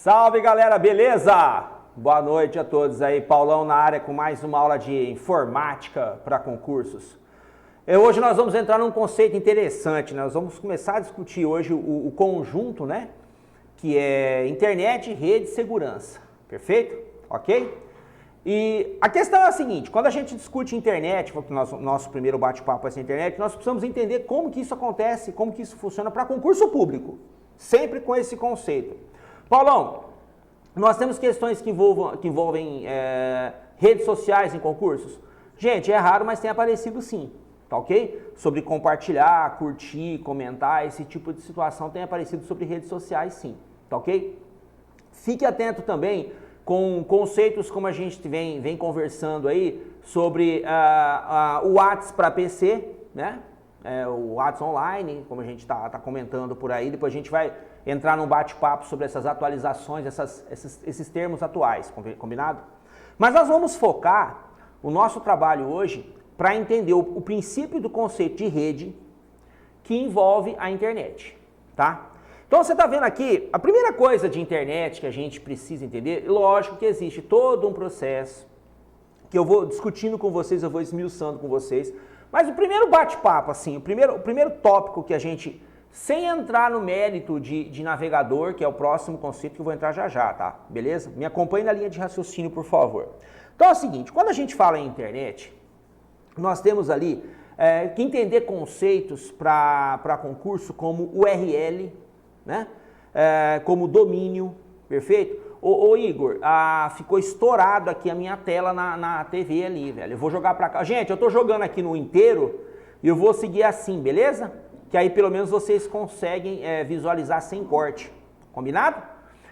Salve galera, beleza? Boa noite a todos aí, Paulão na área com mais uma aula de informática para concursos. Hoje nós vamos entrar num conceito interessante, nós vamos começar a discutir hoje o conjunto, né? Que é internet, rede e segurança, perfeito? Ok? E a questão é a seguinte, quando a gente discute internet, nosso primeiro bate-papo vai ser internet, nós precisamos entender como que isso acontece, como que isso funciona para concurso público, sempre com esse conceito. Paulão, nós temos questões que envolvem redes sociais em concursos? Gente, é raro, mas tem aparecido sim, tá ok? Sobre compartilhar, curtir, comentar, esse tipo de situação tem aparecido sobre redes sociais sim, tá ok? Fique atento também com conceitos como a gente vem conversando aí sobre o WhatsApp para PC, né? O WhatsApp online, como a gente tá comentando por aí, depois a gente vai entrar num bate-papo sobre essas atualizações, esses termos atuais, combinado? Mas nós vamos focar o nosso trabalho hoje para entender o princípio do conceito de rede que envolve a internet, tá? Então você está vendo aqui, a primeira coisa de internet que a gente precisa entender, lógico que existe todo um processo que eu vou discutindo com vocês, eu vou esmiuçando com vocês, mas o primeiro bate-papo, assim, o primeiro tópico que a gente, sem entrar no mérito de navegador, que é o próximo conceito que eu vou entrar já, tá? Beleza? Me acompanhe na linha de raciocínio, por favor. Então é o seguinte, quando a gente fala em internet, nós temos ali que entender conceitos para concurso como URL, né? Como domínio, perfeito? Ô Igor, ficou estourado aqui a minha tela na TV ali, velho. Eu vou jogar pra cá. Gente, eu tô jogando aqui no inteiro e eu vou seguir assim, beleza? Que aí pelo menos vocês conseguem visualizar sem corte, combinado?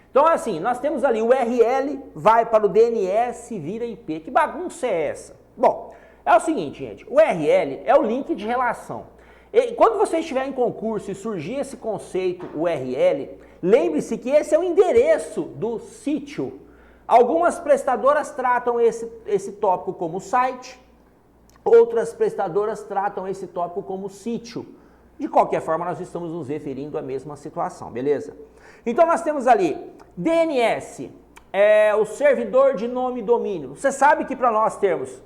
Então assim, nós temos ali o URL, vai para o DNS, vira IP. Que bagunça é essa? Bom, é o seguinte, gente, o URL é o link de relação. E quando você estiver em concurso e surgir esse conceito URL, lembre-se que esse é o endereço do sítio. Algumas prestadoras tratam esse tópico como site, outras prestadoras tratam esse tópico como sítio. De qualquer forma, nós estamos nos referindo à mesma situação, beleza? Então nós temos ali DNS, o servidor de nome e domínio. Você sabe que para nós termos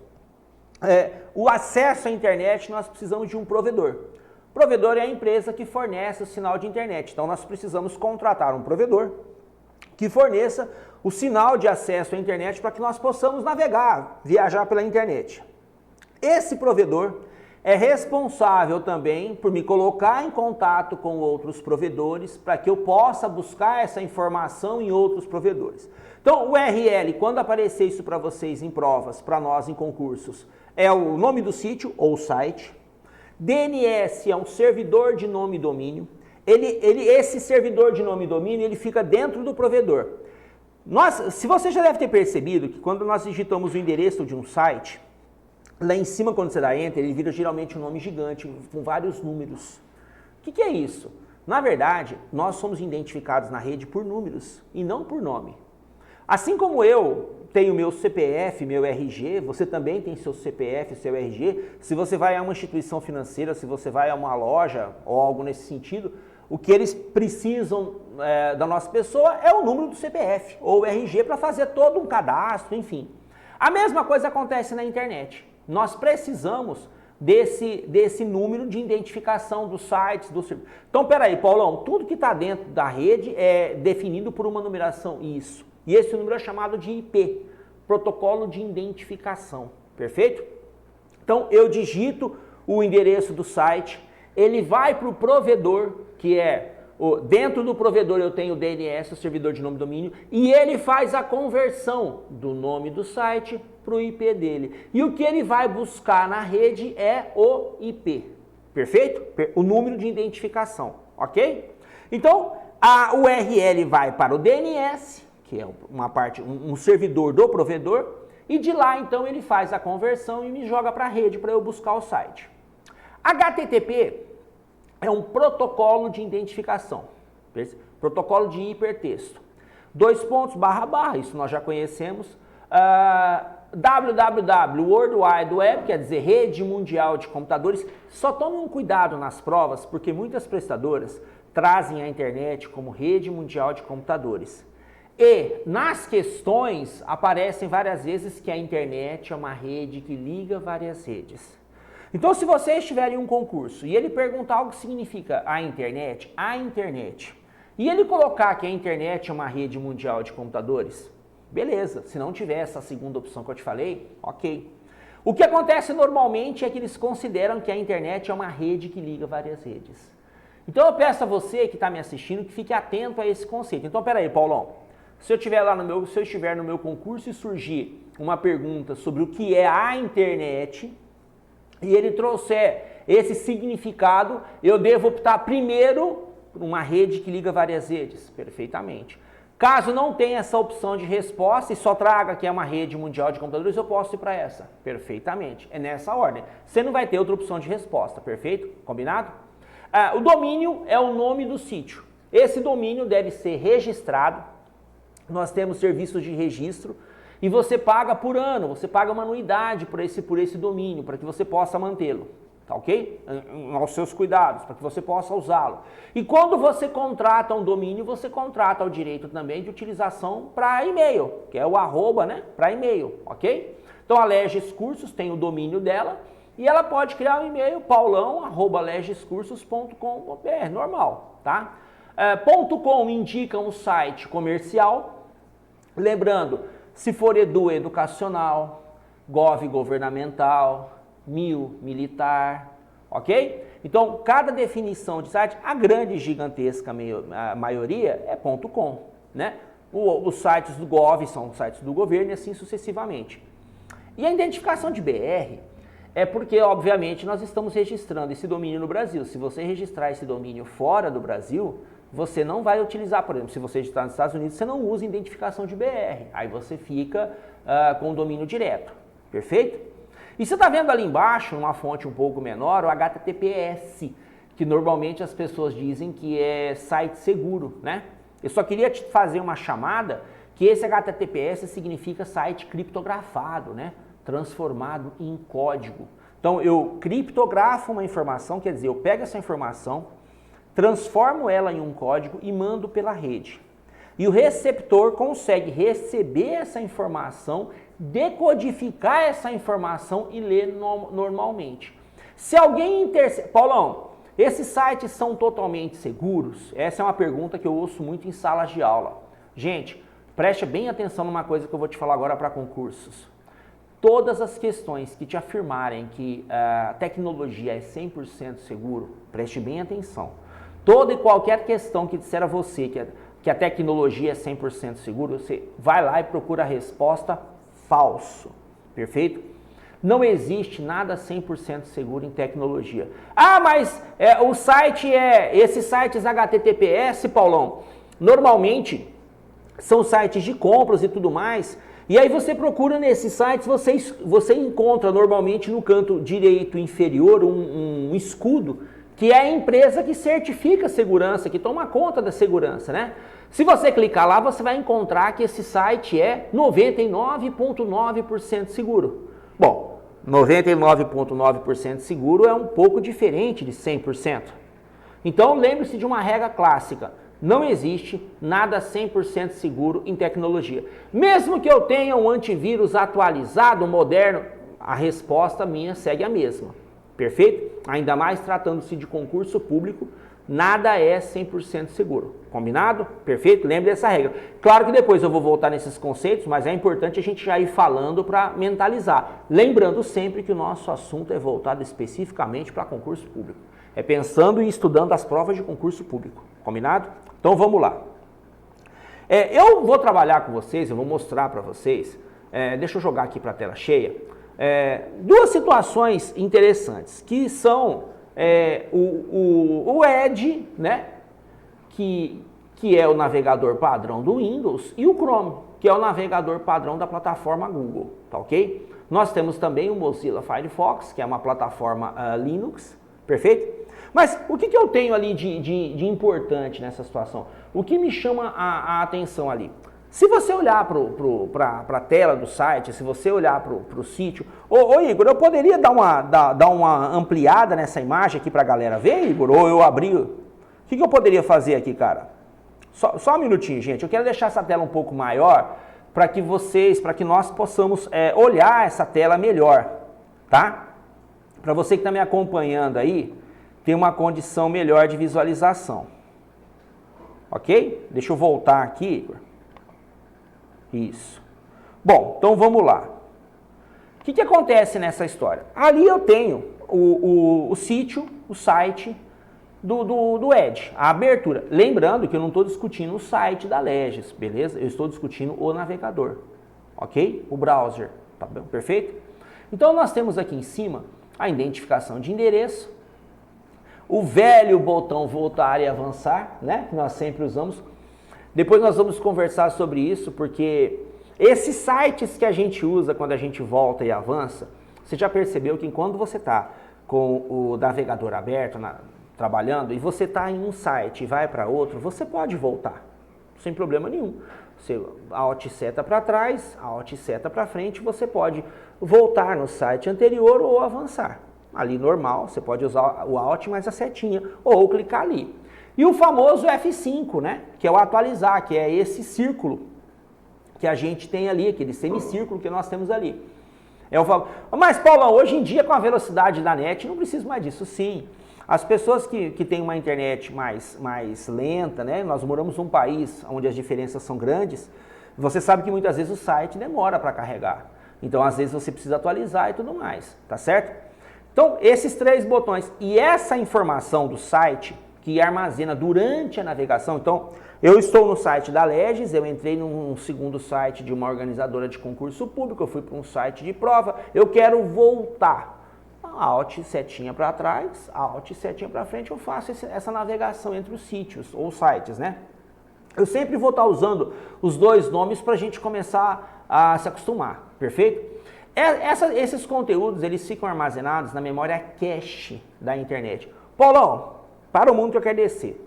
o acesso à internet, nós precisamos de um provedor. Provedor é a empresa que fornece o sinal de internet. Então, nós precisamos contratar um provedor que forneça o sinal de acesso à internet para que nós possamos navegar, viajar pela internet. Esse provedor é responsável também por me colocar em contato com outros provedores para que eu possa buscar essa informação em outros provedores. Então, o URL, quando aparecer isso para vocês em provas, para nós em concursos, é o nome do sítio ou site. DNS é um servidor de nome e domínio. Esse servidor de nome e domínio, ele fica dentro do provedor. Se você já deve ter percebido que quando nós digitamos o endereço de um site, lá em cima, quando você dá Enter, ele vira geralmente um nome gigante, com vários números. O que é isso? Na verdade, nós somos identificados na rede por números e não por nome. Assim como eu tenho meu CPF, meu RG, você também tem seu CPF, seu RG. Se você vai a uma instituição financeira, se você vai a uma loja ou algo nesse sentido, o que eles precisam da nossa pessoa é o número do CPF ou RG para fazer todo um cadastro, enfim. A mesma coisa acontece na internet. Nós precisamos desse número de identificação dos sites, do serviço. Então, peraí, Paulão, tudo que está dentro da rede é definido por uma numeração, isso. E esse número é chamado de IP, protocolo de identificação, perfeito? Então, eu digito o endereço do site, ele vai para o provedor, que dentro do provedor eu tenho o DNS, o servidor de nome e domínio, e ele faz a conversão do nome do site para o IP dele. E o que ele vai buscar na rede é o IP, perfeito? O número de identificação, ok? Então, a URL vai para o DNS, que é um servidor do provedor, e de lá então ele faz a conversão e me joga para a rede para eu buscar o site. HTTP é um protocolo de identificação, protocolo de hipertexto. // isso nós já conhecemos. www, World Wide Web, quer dizer rede mundial de computadores. Só tomem um cuidado nas provas, porque muitas prestadoras trazem a internet como rede mundial de computadores. E nas questões aparecem várias vezes que a internet é uma rede que liga várias redes. Então, se você estiver em um concurso e ele perguntar o que significa a internet, e ele colocar que a internet é uma rede mundial de computadores, beleza. Se não tiver essa segunda opção que eu te falei, ok. O que acontece normalmente é que eles consideram que a internet é uma rede que liga várias redes. Então, eu peço a você que está me assistindo que fique atento a esse conceito. Então, peraí, Paulão. Se eu estiver no meu concurso e surgir uma pergunta sobre o que é a internet e ele trouxer esse significado, eu devo optar primeiro por uma rede que liga várias redes. Perfeitamente. Caso não tenha essa opção de resposta e só traga que é uma rede mundial de computadores, eu posso ir para essa. Perfeitamente. É nessa ordem. Você não vai ter outra opção de resposta. Perfeito? Combinado? O domínio é o nome do sítio. Esse domínio deve ser registrado. Nós temos serviços de registro e você paga por ano, você paga uma anuidade por esse domínio, para que você possa mantê-lo, tá ok? Aos seus cuidados, para que você possa usá-lo. E quando você contrata um domínio, você contrata o direito também de utilização para e-mail, que é o arroba, né, para e-mail, ok? Então a Legis Cursos tem o domínio dela e ela pode criar um e-mail, paulão@legiscursos.com.br, normal, tá? .com indica um site comercial. Lembrando, se for edu, educacional, gov, governamental, militar, ok? Então, cada definição de site, a grande, gigantesca maioria é .com, né? Os sites do gov são sites do governo e assim sucessivamente. E a identificação de BR é porque, obviamente, nós estamos registrando esse domínio no Brasil. Se você registrar esse domínio fora do Brasil, você não vai utilizar, por exemplo, se você está nos Estados Unidos, você não usa identificação de BR. Aí você fica com o domínio direto. Perfeito? E você está vendo ali embaixo, numa fonte um pouco menor, o HTTPS, que normalmente as pessoas dizem que é site seguro, né? Eu só queria te fazer uma chamada que esse HTTPS significa site criptografado, né? Transformado em código. Então, eu criptografo uma informação, quer dizer, eu pego essa informação, transformo ela em um código e mando pela rede. E o receptor consegue receber essa informação, decodificar essa informação e ler normalmente. Se alguém interceptar... Paulão, esses sites são totalmente seguros? Essa é uma pergunta que eu ouço muito em salas de aula. Gente, preste bem atenção numa coisa que eu vou te falar agora para concursos. Todas as questões que te afirmarem que a tecnologia é 100% seguro, preste bem atenção. Toda e qualquer questão que disser a você que a tecnologia é 100% segura, você vai lá e procura a resposta falso. Perfeito? Não existe nada 100% seguro em tecnologia. Ah, mas o site esses sites HTTPS, Paulão, normalmente são sites de compras e tudo mais. E aí você procura nesses sites, você encontra normalmente no canto direito inferior um escudo, que é a empresa que certifica a segurança, que toma conta da segurança, né? Se você clicar lá, você vai encontrar que esse site é 99,9% seguro. Bom, 99,9% seguro é um pouco diferente de 100%. Então, lembre-se de uma regra clássica. Não existe nada 100% seguro em tecnologia. Mesmo que eu tenha um antivírus atualizado, moderno, a resposta minha segue a mesma. Perfeito? Ainda mais tratando-se de concurso público, nada é 100% seguro. Combinado? Perfeito? Lembre dessa regra. Claro que depois eu vou voltar nesses conceitos, mas é importante a gente já ir falando para mentalizar. Lembrando sempre que o nosso assunto é voltado especificamente para concurso público. É pensando e estudando as provas de concurso público. Combinado? Então vamos lá. Eu vou trabalhar com vocês, eu vou mostrar para vocês, deixa eu jogar aqui para a tela cheia, duas situações interessantes, que são o Edge, né, que é o navegador padrão do Windows, e o Chrome, que é o navegador padrão da plataforma Google, tá ok? Nós temos também o Mozilla Firefox, que é uma plataforma Linux, perfeito? Mas o que eu tenho ali de importante nessa situação? O que me chama a atenção ali? Se você olhar para a tela do site, se você olhar para o sítio... Ô Igor, eu poderia dar uma ampliada nessa imagem aqui para a galera ver, Igor? Ou eu abrir... O que eu poderia fazer aqui, cara? Só um minutinho, gente. Eu quero deixar essa tela um pouco maior para que nós possamos olhar essa tela melhor, tá? Para você que está me acompanhando aí, ter uma condição melhor de visualização. Ok? Deixa eu voltar aqui, Igor. Isso. Bom, então vamos lá. O que acontece nessa história? Ali eu tenho o sítio, o site do Edge, a abertura. Lembrando que eu não estou discutindo o site da Legis, beleza? Eu estou discutindo o navegador, ok? O browser, tá bom? Perfeito? Então nós temos aqui em cima a identificação de endereço, o velho botão voltar e avançar, né? Que nós sempre usamos. Depois nós vamos conversar sobre isso, porque esses sites que a gente usa quando a gente volta e avança, você já percebeu que enquanto você está com o navegador aberto, trabalhando, e você está em um site e vai para outro, você pode voltar, sem problema nenhum. Você Alt seta para trás, Alt seta para frente, você pode voltar no site anterior ou avançar. Ali normal, você pode usar o Alt mais a setinha, ou clicar ali. E o famoso F5, né? Que é o atualizar, que é esse círculo que a gente tem ali, aquele semicírculo que nós temos ali. Mas, Paulão, hoje em dia com a velocidade da net, não preciso mais disso. Sim, as pessoas que têm uma internet mais lenta, né? Nós moramos num país onde as diferenças são grandes, você sabe que muitas vezes o site demora para carregar. Então, às vezes você precisa atualizar e tudo mais, tá certo? Então, esses 3 botões e essa informação do site que armazena durante a navegação. Então, eu estou no site da Legis, eu entrei num segundo site de uma organizadora de concurso público, eu fui para um site de prova, eu quero voltar. Alt setinha para trás, Alt setinha para frente, eu faço essa navegação entre os sítios ou sites, né? Eu sempre vou estar usando os 2 nomes para a gente começar a se acostumar, perfeito? Esses conteúdos, eles ficam armazenados na memória cache da internet. Paulão, para o mundo que eu quero descer.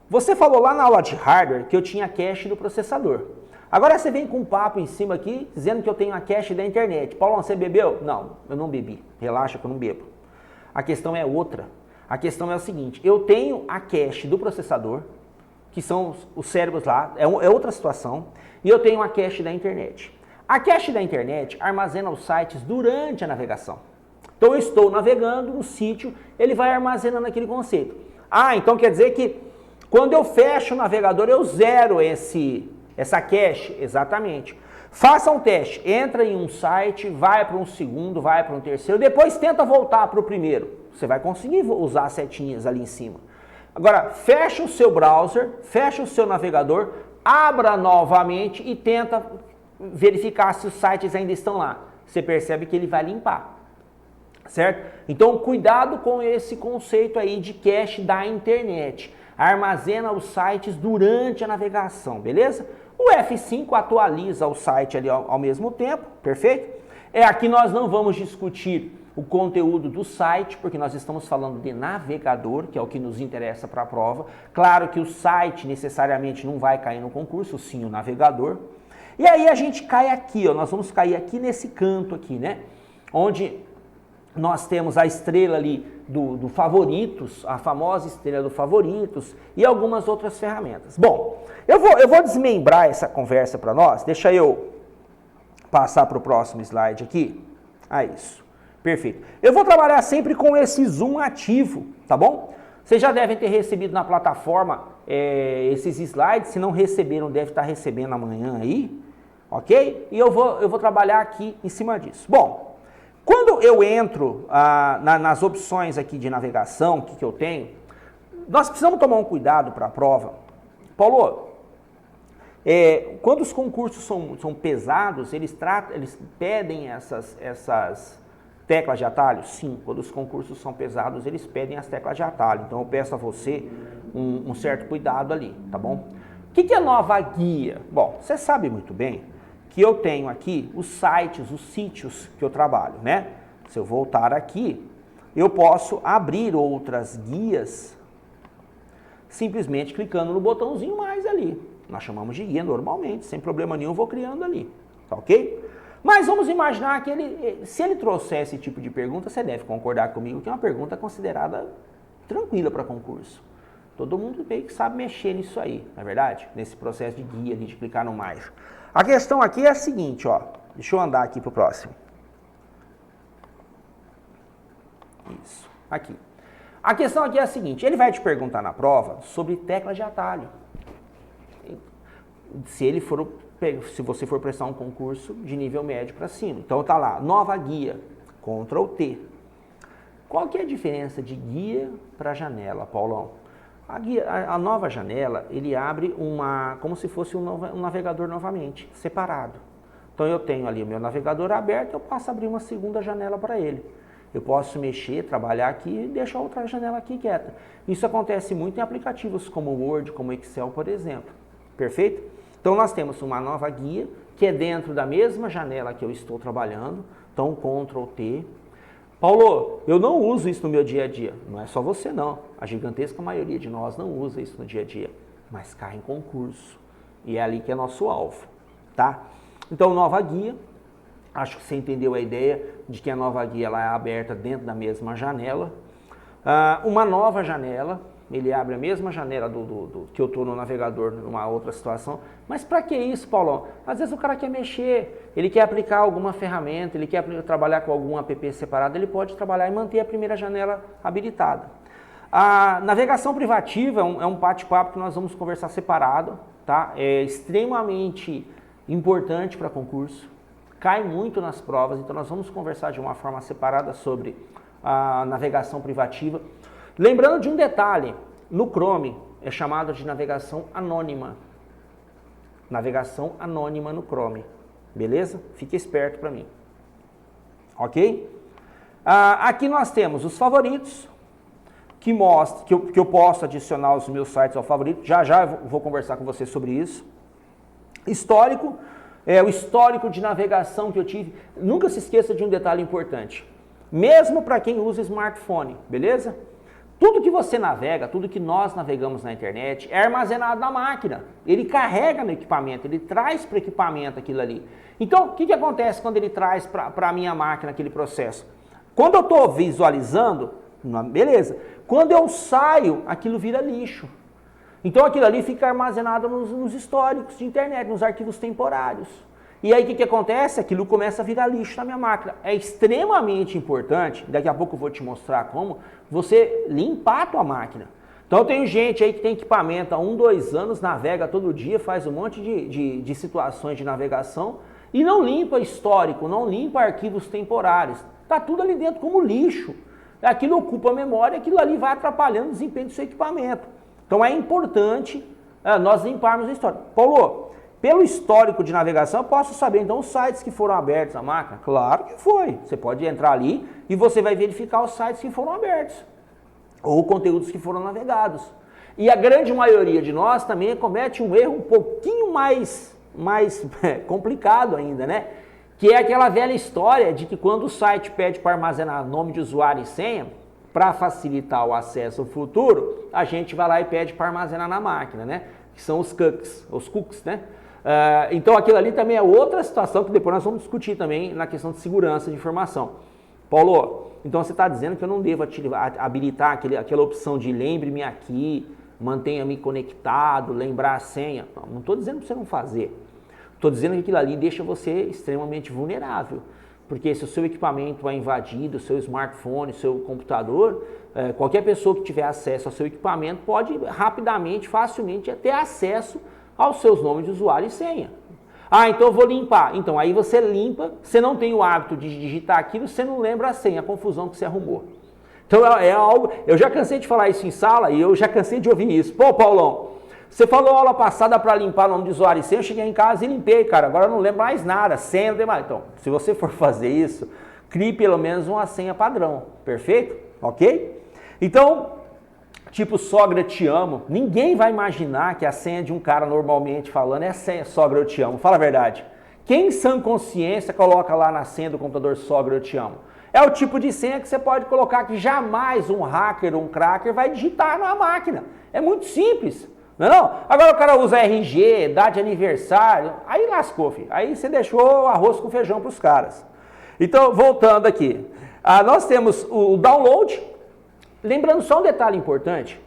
Você falou lá na aula de hardware que eu tinha cache do processador. Agora você vem com um papo em cima aqui, dizendo que eu tenho a cache da internet. Paulão, você bebeu? Não, eu não bebi. Relaxa que eu não bebo. A questão é outra. A questão é o seguinte, eu tenho a cache do processador, que são os cérebros lá, é outra situação, e eu tenho a cache da internet. A cache da internet armazena os sites durante a navegação. Então eu estou navegando no sítio, ele vai armazenando aquele conceito. Ah, então quer dizer que quando eu fecho o navegador eu zero essa cache? Exatamente. Faça um teste, entra em um site, vai para um segundo, vai para um terceiro, depois tenta voltar para o primeiro. Você vai conseguir usar as setinhas ali em cima. Agora, fecha o seu browser, fecha o seu navegador, abra novamente e tenta verificar se os sites ainda estão lá. Você percebe que ele vai limpar. Certo? Então, cuidado com esse conceito aí de cache da internet. Armazena os sites durante a navegação, beleza? O F5 atualiza o site ali ao mesmo tempo, perfeito? Aqui nós não vamos discutir o conteúdo do site, porque nós estamos falando de navegador, que é o que nos interessa para a prova. Claro que o site necessariamente não vai cair no concurso, sim o navegador. E aí a gente cai aqui, ó, nós vamos cair aqui nesse canto aqui, né? Onde nós temos a estrela ali do favoritos, a famosa estrela do favoritos e algumas outras ferramentas. Bom, eu vou desmembrar essa conversa para nós, deixa eu passar para o próximo slide aqui. Isso, perfeito. Eu vou trabalhar sempre com esse zoom ativo, tá bom? Vocês já devem ter recebido na plataforma esses slides, se não receberam, deve estar recebendo amanhã aí, ok? E eu vou trabalhar aqui em cima disso. Bom, quando eu entro nas opções aqui de navegação, o que eu tenho, nós precisamos tomar um cuidado para a prova. Paulo, quando os concursos são pesados, eles pedem essas teclas de atalho? Sim, quando os concursos são pesados, eles pedem as teclas de atalho. Então eu peço a você um certo cuidado ali, tá bom? O que é nova guia? Bom, você sabe muito bem que eu tenho aqui os sites, os sítios que eu trabalho, né? Se eu voltar aqui, eu posso abrir outras guias simplesmente clicando no botãozinho mais ali. Nós chamamos de guia normalmente, sem problema nenhum, vou criando ali, tá ok? Mas vamos imaginar que se ele trouxer esse tipo de pergunta, você deve concordar comigo que é uma pergunta considerada tranquila para concurso. Todo mundo meio que sabe mexer nisso aí, não é verdade? Nesse processo de guia, de clicar no mais. A questão aqui é a seguinte, ó. Deixa eu andar aqui pro próximo. Isso, aqui. A questão aqui é a seguinte, ele vai te perguntar na prova sobre tecla de atalho. Se você for prestar um concurso de nível médio para cima. Então tá lá, nova guia, Ctrl T. Qual que é a diferença de guia para janela, Paulão? A nova janela, ele abre como se fosse um navegador novamente, separado. Então eu tenho ali o meu navegador aberto, eu posso abrir uma segunda janela para ele. Eu posso mexer, trabalhar aqui e deixar outra janela aqui quieta. Isso acontece muito em aplicativos como o Word, como o Excel, por exemplo. Perfeito? Então nós temos uma nova guia, que é dentro da mesma janela que eu estou trabalhando. Então Ctrl T. Paulo, eu não uso isso no meu dia a dia. Não é só você não. A gigantesca maioria de nós não usa isso no dia a dia. Mas cai em concurso. E é ali que é nosso alvo. Tá? Então nova guia. Acho que você entendeu a ideia de que a nova guia ela é aberta dentro da mesma janela. Uma nova janela, ele abre a mesma janela que eu estou no navegador numa outra situação. Mas para que isso, Paulão? Às vezes o cara quer mexer, ele quer aplicar alguma ferramenta, ele quer trabalhar com algum app separado, ele pode trabalhar e manter a primeira janela habilitada. A navegação privativa é um bate-papo que nós vamos conversar separado, tá? É extremamente importante para concurso. Cai muito nas provas, então nós vamos conversar de uma forma separada sobre a navegação privativa. Lembrando de um detalhe, no Chrome é chamado de navegação anônima. Navegação anônima no Chrome, beleza? Fique esperto para mim. Ok? Aqui nós temos os favoritos, que mostra que eu posso adicionar os meus sites ao favorito. Já eu vou conversar com você sobre isso. Histórico. O histórico de navegação que eu tive. Nunca se esqueça de um detalhe importante. Mesmo para quem usa smartphone, beleza? Tudo que você navega, tudo que nós navegamos na internet é armazenado na máquina. Ele carrega no equipamento, ele traz para o equipamento aquilo ali. Então, o que acontece quando ele traz para a minha máquina aquele processo? Quando eu estou visualizando, beleza. Quando eu saio, aquilo vira lixo. Então aquilo ali fica armazenado nos históricos de internet, nos arquivos temporários. E aí o que acontece? Aquilo começa a virar lixo na minha máquina. É extremamente importante, daqui a pouco eu vou te mostrar como, você limpar a tua máquina. Então tem gente aí que tem equipamento há 1, 2 anos, navega todo dia, faz um monte de situações de navegação e não limpa histórico, não limpa arquivos temporários. Está tudo ali dentro como lixo. Aquilo ocupa a memória, aquilo ali vai atrapalhando o desempenho do seu equipamento. Então é importante nós limparmos a história. Paulo, pelo histórico de navegação, eu posso saber então os sites que foram abertos na máquina? Claro que foi. Você pode entrar ali e você vai verificar os sites que foram abertos. Ou conteúdos que foram navegados. E a grande maioria de nós também comete um erro um pouquinho mais complicado ainda, né? Que é aquela velha história de que quando o site pede para armazenar nome de usuário e senha, para facilitar o acesso ao futuro, a gente vai lá e pede para armazenar na máquina, né? Que são os cookies, né? Então aquilo ali também é outra situação que depois nós vamos discutir também na questão de segurança de informação. Paulo, então você está dizendo que eu não devo habilitar aquela opção de lembre-me aqui, mantenha-me conectado, lembrar a senha. Não estou dizendo para você não fazer. Estou dizendo que aquilo ali deixa você extremamente vulnerável. Porque se o seu equipamento é invadido, o seu smartphone, o seu computador, qualquer pessoa que tiver acesso ao seu equipamento pode rapidamente, facilmente ter acesso aos seus nomes de usuário e senha. Então eu vou limpar. Então aí você limpa, você não tem o hábito de digitar aquilo, você não lembra a senha, a confusão que você arrumou. Então é algo, eu já cansei de falar isso em sala e eu já cansei de ouvir isso. Pô, Paulão, você falou aula passada para limpar o nome de usuário e senha, eu cheguei em casa e limpei, cara, agora eu não lembro mais nada, senha não tem mais. Então, se você for fazer isso, crie pelo menos uma senha padrão, perfeito? Ok? Então, tipo, sogra, te amo, ninguém vai imaginar que a senha de um cara normalmente falando é a senha, sogra, eu te amo, fala a verdade. Quem em sã consciência coloca lá na senha do computador, sogra, eu te amo? É o tipo de senha que você pode colocar que jamais um hacker ou um cracker vai digitar na máquina. É muito simples. Não? Agora o cara usa RG, data de aniversário, aí lascou, filho. Aí você deixou arroz com feijão para os caras. Então, voltando aqui. Nós temos o download. Lembrando só um detalhe importante.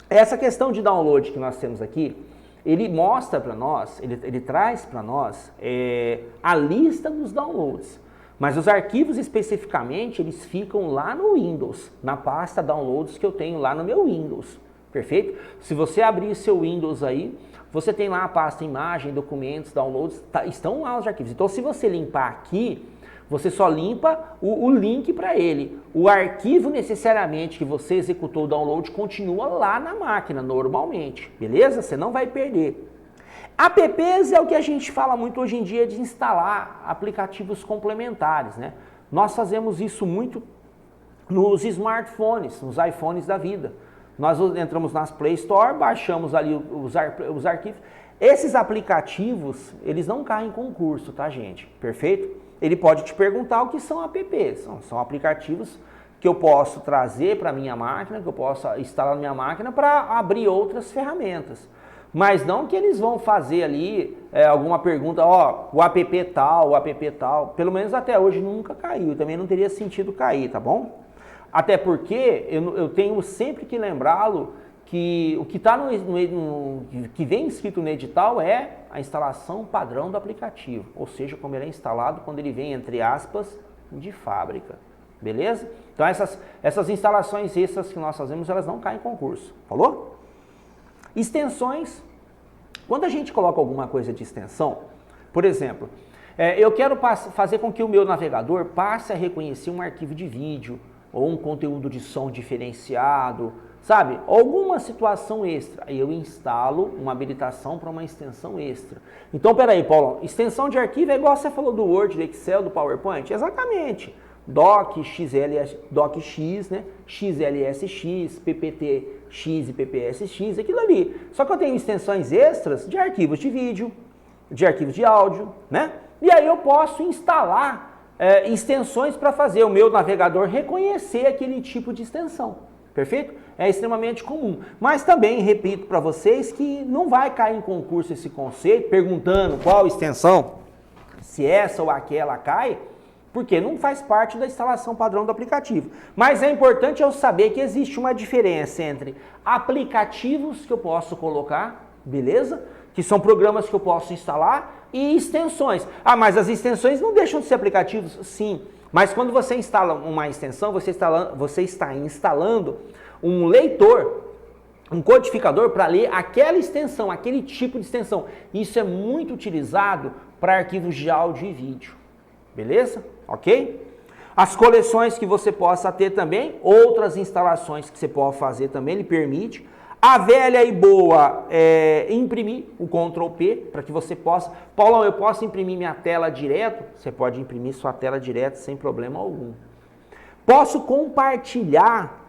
Essa questão de download que nós temos aqui, ele mostra para nós, ele traz para nós a lista dos downloads. Mas os arquivos especificamente, eles ficam lá no Windows, na pasta downloads que eu tenho lá no meu Windows. Perfeito? Se você abrir seu Windows aí, você tem lá a pasta imagem, documentos, downloads, estão lá os arquivos. Então se você limpar aqui, você só limpa o link para ele. O arquivo necessariamente que você executou o download continua lá na máquina, normalmente. Beleza? Você não vai perder. Apps é o que a gente fala muito hoje em dia de instalar aplicativos complementares, né? Nós fazemos isso muito nos smartphones, nos iPhones da vida. Nós entramos nas Play Store, baixamos ali os arquivos. Esses aplicativos, eles não caem em concurso, tá, gente? Perfeito? Ele pode te perguntar o que são apps. São aplicativos que eu posso trazer para a minha máquina, que eu posso instalar na minha máquina para abrir outras ferramentas. Mas não que eles vão fazer ali alguma pergunta, ó, o app tal. Pelo menos até hoje nunca caiu, também não teria sentido cair, tá bom? Até porque eu tenho sempre que lembrá-lo que o que está que vem escrito no edital é a instalação padrão do aplicativo, ou seja, como ele é instalado quando ele vem, entre aspas, de fábrica, beleza? Então essas instalações extras que nós fazemos, elas não caem em concurso, falou? Extensões, quando a gente coloca alguma coisa de extensão, por exemplo, eu quero fazer com que o meu navegador passe a reconhecer um arquivo de vídeo, ou um conteúdo de som diferenciado, sabe? Alguma situação extra. Aí eu instalo uma habilitação para uma extensão extra. Então, peraí, Paulo, extensão de arquivo é igual você falou do Word, do Excel, do PowerPoint? Exatamente. DocX, né? XLSX, PPTX e PPSX, aquilo ali. Só que eu tenho extensões extras de arquivos de vídeo, de arquivos de áudio, né? E aí eu posso instalar extensões para fazer o meu navegador reconhecer aquele tipo de extensão. Perfeito? É extremamente comum. Mas também, repito para vocês, que não vai cair em concurso esse conceito, perguntando qual extensão, se essa ou aquela cai, porque não faz parte da instalação padrão do aplicativo. Mas é importante eu saber que existe uma diferença entre aplicativos que eu posso colocar, beleza? Que são programas que eu posso instalar, e extensões. Ah, mas as extensões não deixam de ser aplicativos? Sim. Mas quando você instala uma extensão, você está instalando um leitor, um codificador para ler aquela extensão, aquele tipo de extensão. Isso é muito utilizado para arquivos de áudio e vídeo. Beleza? Ok? As coleções que você possa ter também, outras instalações que você pode fazer também, ele permite. A velha e boa imprimir o Ctrl P para que você possa... Paulão, eu posso imprimir minha tela direto? Você pode imprimir sua tela direto sem problema algum. Posso compartilhar?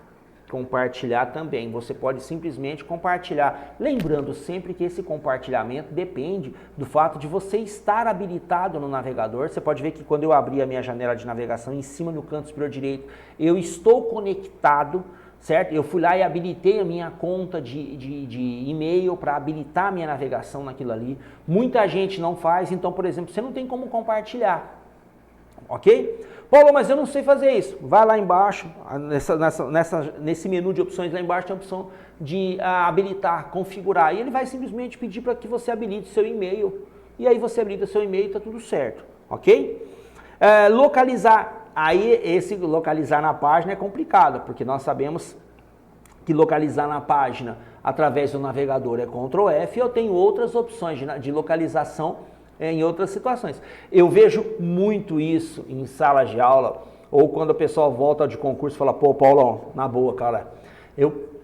Compartilhar também. Você pode simplesmente compartilhar. Lembrando sempre que esse compartilhamento depende do fato de você estar habilitado no navegador. Você pode ver que quando eu abri a minha janela de navegação, em cima no canto superior direito, eu estou conectado, certo? Eu fui lá e habilitei a minha conta de e-mail para habilitar a minha navegação naquilo ali. Muita gente não faz, então, por exemplo, você não tem como compartilhar, ok? Paulo, mas eu não sei fazer isso. Vai lá embaixo, nesse menu de opções lá embaixo tem a opção de habilitar, configurar. E ele vai simplesmente pedir para que você habilite seu e-mail. E aí você habilita seu e-mail e está tudo certo, ok? Localizar. Aí esse localizar na página é complicado, porque nós sabemos que localizar na página através do navegador é Ctrl F, e eu tenho outras opções de localização em outras situações. Eu vejo muito isso em salas de aula, ou quando o pessoal volta de concurso e fala, pô, Paulão, na boa, cara,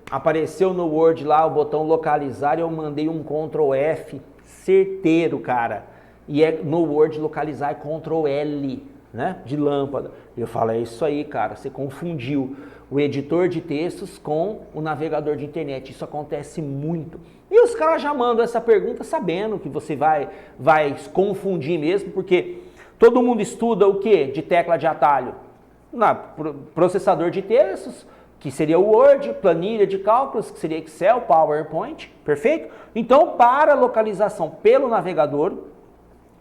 apareceu no Word lá o botão localizar e eu mandei um Ctrl F certeiro, cara, e no Word localizar é Ctrl L, né, de lâmpada. Eu falo, é isso aí, cara, você confundiu o editor de textos com o navegador de internet. Isso acontece muito. E os caras já mandam essa pergunta sabendo que você vai confundir mesmo, porque todo mundo estuda o quê? De tecla de atalho? Processador de textos, que seria o Word, planilha de cálculos, que seria Excel, PowerPoint, perfeito? Então, para localização pelo navegador,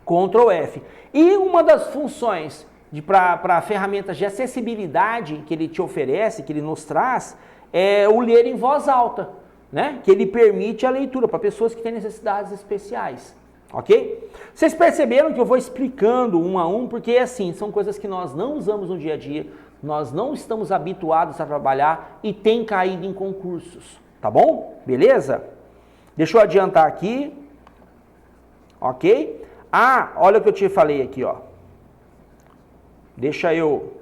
Ctrl F. E uma das funções para ferramentas de acessibilidade que ele te oferece, que ele nos traz, é o ler em voz alta. né? Que ele permite a leitura para pessoas que têm necessidades especiais, ok? Vocês perceberam que eu vou explicando um a um, porque assim, são coisas que nós não usamos no dia a dia, nós não estamos habituados a trabalhar e tem caído em concursos, tá bom? Beleza? Deixa eu adiantar aqui, ok? Ah, olha o que eu te falei aqui, ó. Deixa eu...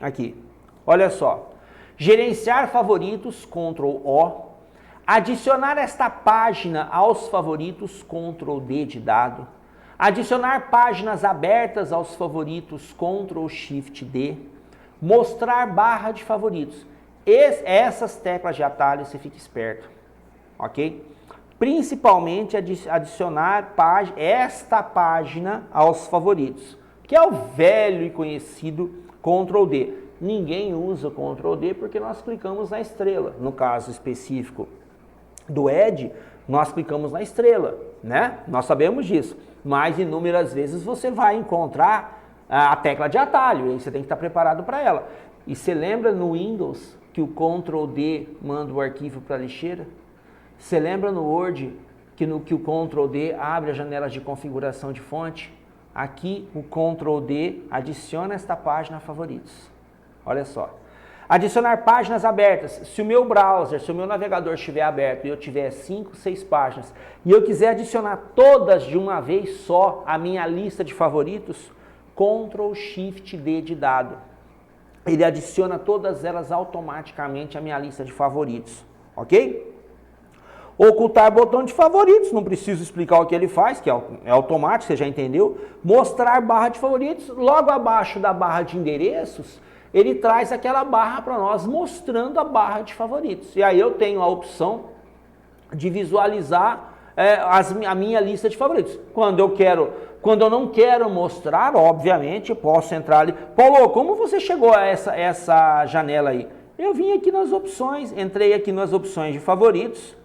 Aqui, olha só. Gerenciar favoritos, Ctrl O. Adicionar esta página aos favoritos, Ctrl D de dado. Adicionar páginas abertas aos favoritos, Ctrl Shift D. Mostrar barra de favoritos. Essas teclas de atalho, você fica esperto, ok? Principalmente adicionar esta página aos favoritos, que é o velho e conhecido Ctrl D. Ninguém usa Ctrl D porque nós clicamos na estrela. No caso específico do Edge, nós clicamos na estrela, né? Nós sabemos disso, mas inúmeras vezes você vai encontrar a tecla de atalho, e aí você tem que estar preparado para ela. E você lembra no Windows que o Ctrl D manda o arquivo para a lixeira? Você lembra no Word que o Ctrl D abre as janelas de configuração de fonte? Aqui o Ctrl D adiciona esta página a favoritos. Olha só. Adicionar páginas abertas. Se o meu browser, se o meu navegador estiver aberto e eu tiver 5, 6 páginas e eu quiser adicionar todas de uma vez só à minha lista de favoritos, Ctrl Shift D de dado. Ele adiciona todas elas automaticamente à minha lista de favoritos, ok? Ocultar botão de favoritos, não preciso explicar o que ele faz, que é automático, você já entendeu. Mostrar barra de favoritos, logo abaixo da barra de endereços, ele traz aquela barra para nós mostrando a barra de favoritos. E aí eu tenho a opção de visualizar a minha lista de favoritos. Quando eu não quero mostrar, obviamente, eu posso entrar ali. Paulo, como você chegou a essa janela aí? Eu vim aqui nas opções, entrei aqui nas opções de favoritos,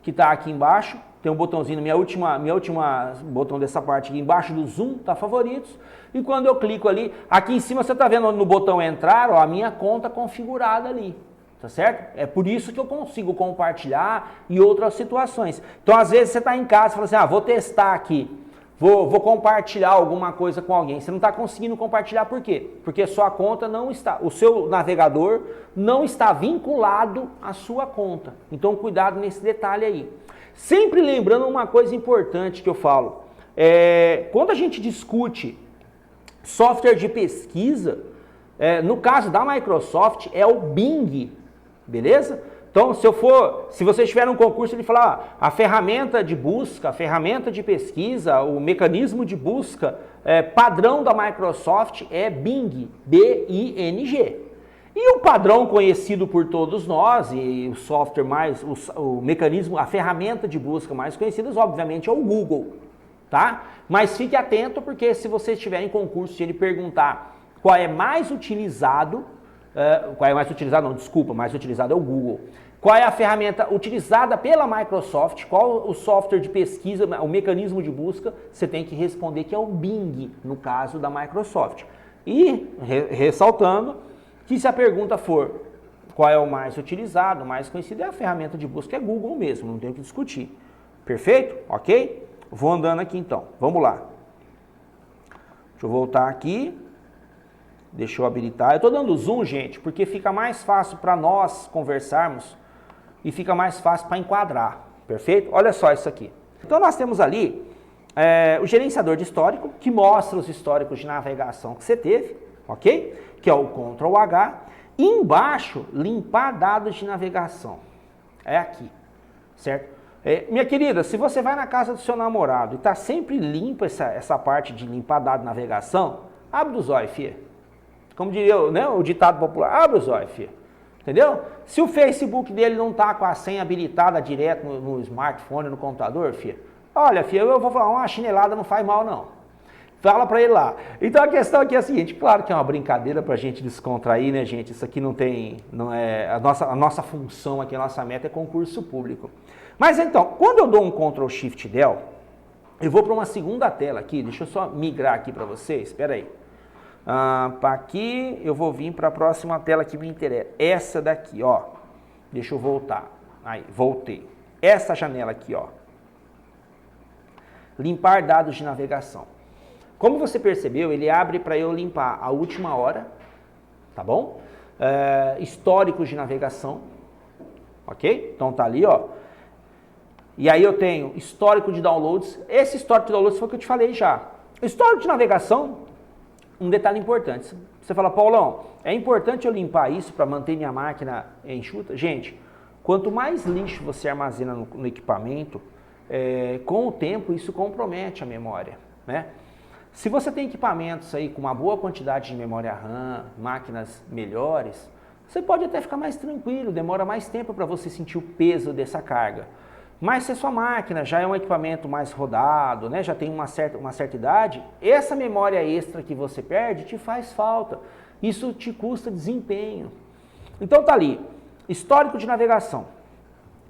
que está aqui embaixo. Tem um botãozinho, minha última botão dessa parte aqui embaixo do zoom, tá favoritos. E quando eu clico ali, aqui em cima você está vendo no botão entrar, ó, a minha conta configurada ali. Tá certo? É por isso que eu consigo compartilhar em outras situações. Então, às vezes, você está em casa e fala assim, vou testar aqui, vou compartilhar alguma coisa com alguém. Você não está conseguindo compartilhar por quê? Porque sua conta não está, o seu navegador não está vinculado à sua conta. Então, cuidado nesse detalhe aí. Sempre lembrando uma coisa importante que eu falo. Quando a gente discute software de pesquisa, no caso da Microsoft, é o Bing. Beleza? Então, se você estiver num concurso e falar a ferramenta de busca, a ferramenta de pesquisa, o mecanismo de busca padrão da Microsoft é Bing, B-I-N-G. E o padrão conhecido por todos nós, e o software o mecanismo, a ferramenta de busca mais conhecida, obviamente, é o Google, tá? Mas fique atento, porque se você estiver em concurso e ele perguntar qual é mais utilizado, mais utilizado é o Google. Qual é a ferramenta utilizada pela Microsoft? Qual o software de pesquisa, o mecanismo de busca? Você tem que responder que é o Bing, no caso da Microsoft. E, ressaltando, que se a pergunta for qual é o mais utilizado, mais conhecido, é a ferramenta de busca, é Google mesmo, não tem o que discutir. Perfeito? Ok? Vou andando aqui então. Vamos lá. Deixa eu voltar aqui. Deixa eu habilitar. Eu estou dando zoom, gente, porque fica mais fácil para nós conversarmos e fica mais fácil para enquadrar. Perfeito? Olha só isso aqui. Então nós temos ali o gerenciador de histórico, que mostra os históricos de navegação que você teve, ok? Que é o Ctrl H. E embaixo, limpar dados de navegação. É aqui, certo? Minha querida, se você vai na casa do seu namorado e está sempre limpa essa parte de limpar dados de navegação, abre os olhos, filha. Como diria o ditado popular, abre os olhos, filho. Entendeu? Se o Facebook dele não está com a senha habilitada direto no smartphone, no computador, filho, olha, filho, eu vou falar, uma chinelada não faz mal, não. Fala para ele lá. Então a questão aqui é a seguinte, claro que é uma brincadeira para a gente descontrair, né, gente? Isso aqui não é a nossa função aqui, a nossa meta é concurso público. Mas então, quando eu dou um Ctrl Shift Del, eu vou para uma segunda tela aqui, deixa eu só migrar aqui para vocês, espera aí. Para aqui, eu vou vir para a próxima tela que me interessa. Essa daqui, ó. Deixa eu voltar. Aí, voltei. Essa janela aqui, ó. Limpar dados de navegação. Como você percebeu, ele abre para eu limpar a última hora, tá bom? Históricos de navegação, ok? Então tá ali, ó. E aí eu tenho histórico de downloads. Esse histórico de downloads foi o que eu te falei já. Histórico de navegação, um detalhe importante. Você fala, Paulão, é importante eu limpar isso para manter minha máquina enxuta? Gente, quanto mais lixo você armazena no equipamento, com o tempo isso compromete a memória, né? Se você tem equipamentos aí com uma boa quantidade de memória RAM, máquinas melhores, você pode até ficar mais tranquilo, demora mais tempo para você sentir o peso dessa carga. Mas se a sua máquina já é um equipamento mais rodado, né, já tem uma certa idade, essa memória extra que você perde te faz falta. Isso te custa desempenho. Então tá ali, histórico de navegação.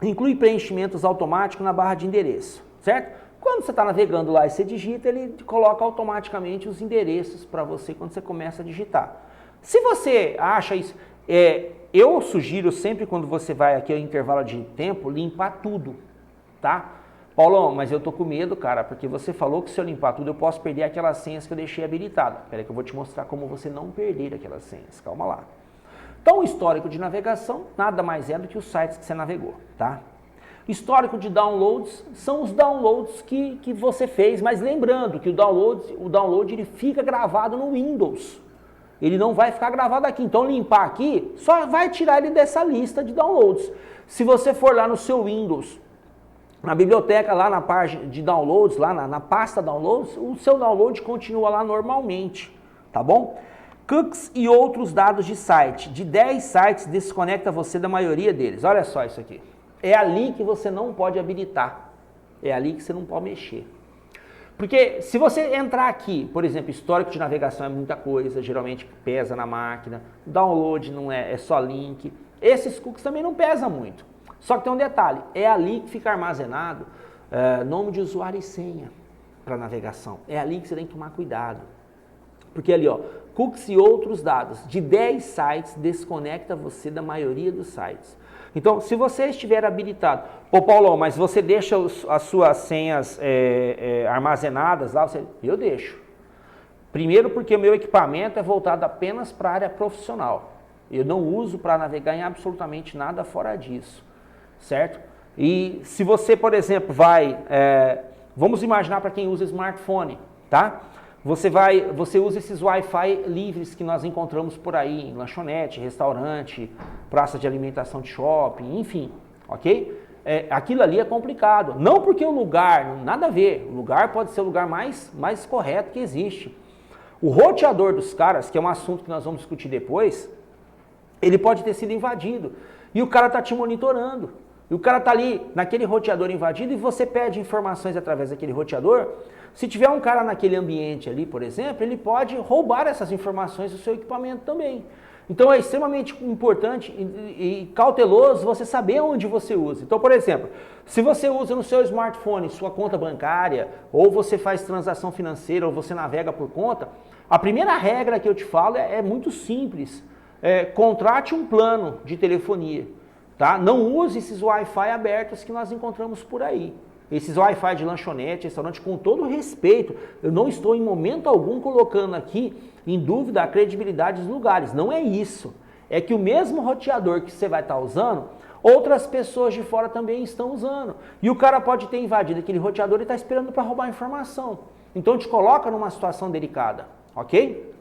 Inclui preenchimentos automáticos na barra de endereço, certo? Quando você está navegando lá e você digita, ele coloca automaticamente os endereços para você quando você começa a digitar. Se você acha isso, eu sugiro sempre quando você vai aqui ao intervalo de tempo, limpar tudo, tá? Paulão, mas eu tô com medo, cara, porque você falou que se eu limpar tudo eu posso perder aquelas senhas que eu deixei habilitadas. Espera aí que eu vou te mostrar como você não perder aquelas senhas, calma lá. Então o histórico de navegação nada mais é do que os sites que você navegou, tá? Histórico de downloads são os downloads que você fez, mas lembrando que o download ele fica gravado no Windows. Ele não vai ficar gravado aqui. Então limpar aqui só vai tirar ele dessa lista de downloads. Se você for lá no seu Windows, na biblioteca, lá na página de downloads, lá na pasta downloads, o seu download continua lá normalmente, tá bom? Cookies e outros dados de site. De 10 sites, desconecta você da maioria deles. Olha só isso aqui. É ali que você não pode habilitar. É ali que você não pode mexer. Porque se você entrar aqui, por exemplo, histórico de navegação é muita coisa, geralmente pesa na máquina. Download não é só link. Esses cookies também não pesam muito. Só que tem um detalhe, é ali que fica armazenado nome de usuário e senha para navegação. É ali que você tem que tomar cuidado. Porque ali, ó, cookies e outros dados. De 10 sites, desconecta você da maioria dos sites. Então, se você estiver habilitado, pô, Paulão, mas você deixa as suas senhas armazenadas lá? Eu deixo. Primeiro porque o meu equipamento é voltado apenas para a área profissional. Eu não uso para navegar em absolutamente nada fora disso, certo? E se você, por exemplo, vamos imaginar para quem usa smartphone, tá? Você usa esses Wi-Fi livres que nós encontramos por aí, em lanchonete, restaurante, praça de alimentação de shopping, enfim, ok? Aquilo ali é complicado. Não porque o lugar, nada a ver, o lugar pode ser o lugar mais correto que existe. O roteador dos caras, que é um assunto que nós vamos discutir depois, ele pode ter sido invadido. E o cara está te monitorando. E o cara está ali naquele roteador invadido e você pede informações através daquele roteador. Se tiver um cara naquele ambiente ali, por exemplo, ele pode roubar essas informações do seu equipamento também. Então é extremamente importante e cauteloso você saber onde você usa. Então, por exemplo, se você usa no seu smartphone sua conta bancária, ou você faz transação financeira, ou você navega por conta, a primeira regra que eu te falo é muito simples. Contrate um plano de telefonia. Tá? Não use esses Wi-Fi abertos que nós encontramos por aí. Esses Wi-Fi de lanchonete, restaurante, com todo respeito, eu não estou em momento algum colocando aqui em dúvida a credibilidade dos lugares. Não é isso. É que o mesmo roteador que você vai estar usando, outras pessoas de fora também estão usando. E o cara pode ter invadido aquele roteador e está esperando para roubar a informação. Então te coloca numa situação delicada, ok?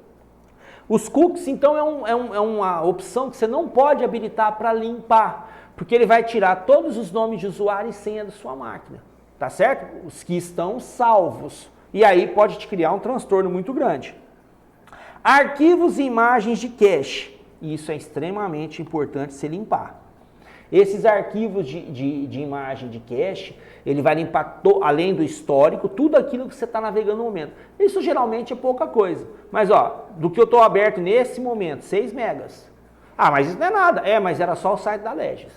Os cookies, então, é uma opção que você não pode habilitar para limpar, porque ele vai tirar todos os nomes de usuário e senha da sua máquina, tá certo? Os que estão salvos. E aí pode te criar um transtorno muito grande. Arquivos e imagens de cache. Isso é extremamente importante se limpar. Esses arquivos de imagem de cache, ele vai limpar, além do histórico, tudo aquilo que você está navegando no momento. Isso geralmente é pouca coisa. Mas, ó, do que eu estou aberto nesse momento, 6 megas. Ah, mas isso não é nada. Mas era só o site da Legis.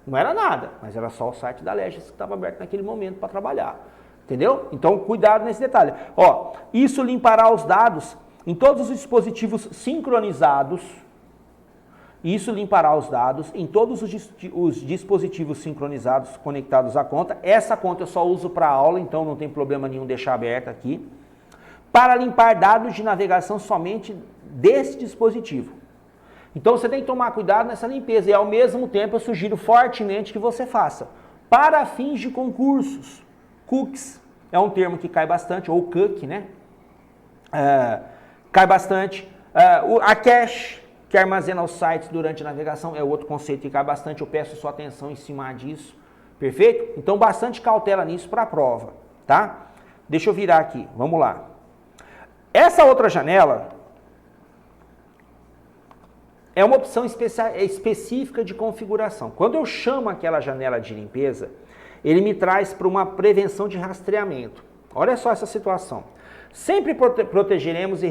Não era nada, mas era só o site da Legis que estava aberto naquele momento para trabalhar. Entendeu? Então, cuidado nesse detalhe. Ó, isso limpará os dados em todos os dispositivos sincronizados Isso limpará os dados em todos os dispositivos sincronizados conectados à conta. Essa conta eu só uso para aula, então não tem problema nenhum deixar aberta aqui. Para limpar dados de navegação somente desse dispositivo. Então você tem que tomar cuidado nessa limpeza e ao mesmo tempo eu sugiro fortemente que você faça. Para fins de concursos, cookies é um termo que cai bastante, ou cookie, né? Cai bastante. A cache, que armazena os sites durante a navegação, é outro conceito que cai bastante. Eu peço sua atenção em cima disso. Perfeito? Então, bastante cautela nisso para a prova, tá? Deixa eu virar aqui. Vamos lá. Essa outra janela é uma opção específica de configuração. Quando eu chamo aquela janela de limpeza, ele me traz para uma prevenção de rastreamento. Olha só essa situação. Sempre protegeremos e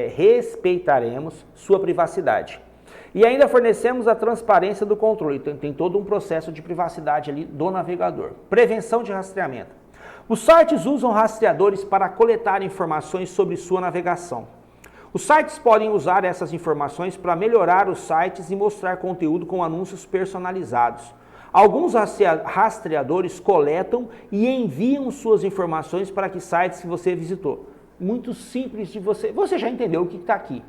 respeitaremos sua privacidade. E ainda fornecemos a transparência do controle. Então, tem todo um processo de privacidade ali do navegador. Prevenção de rastreamento. Os sites usam rastreadores para coletar informações sobre sua navegação. Os sites podem usar essas informações para melhorar os sites e mostrar conteúdo com anúncios personalizados. Alguns rastreadores coletam e enviam suas informações para que sites que você visitou. Muito simples de você. Você já entendeu o que está aqui.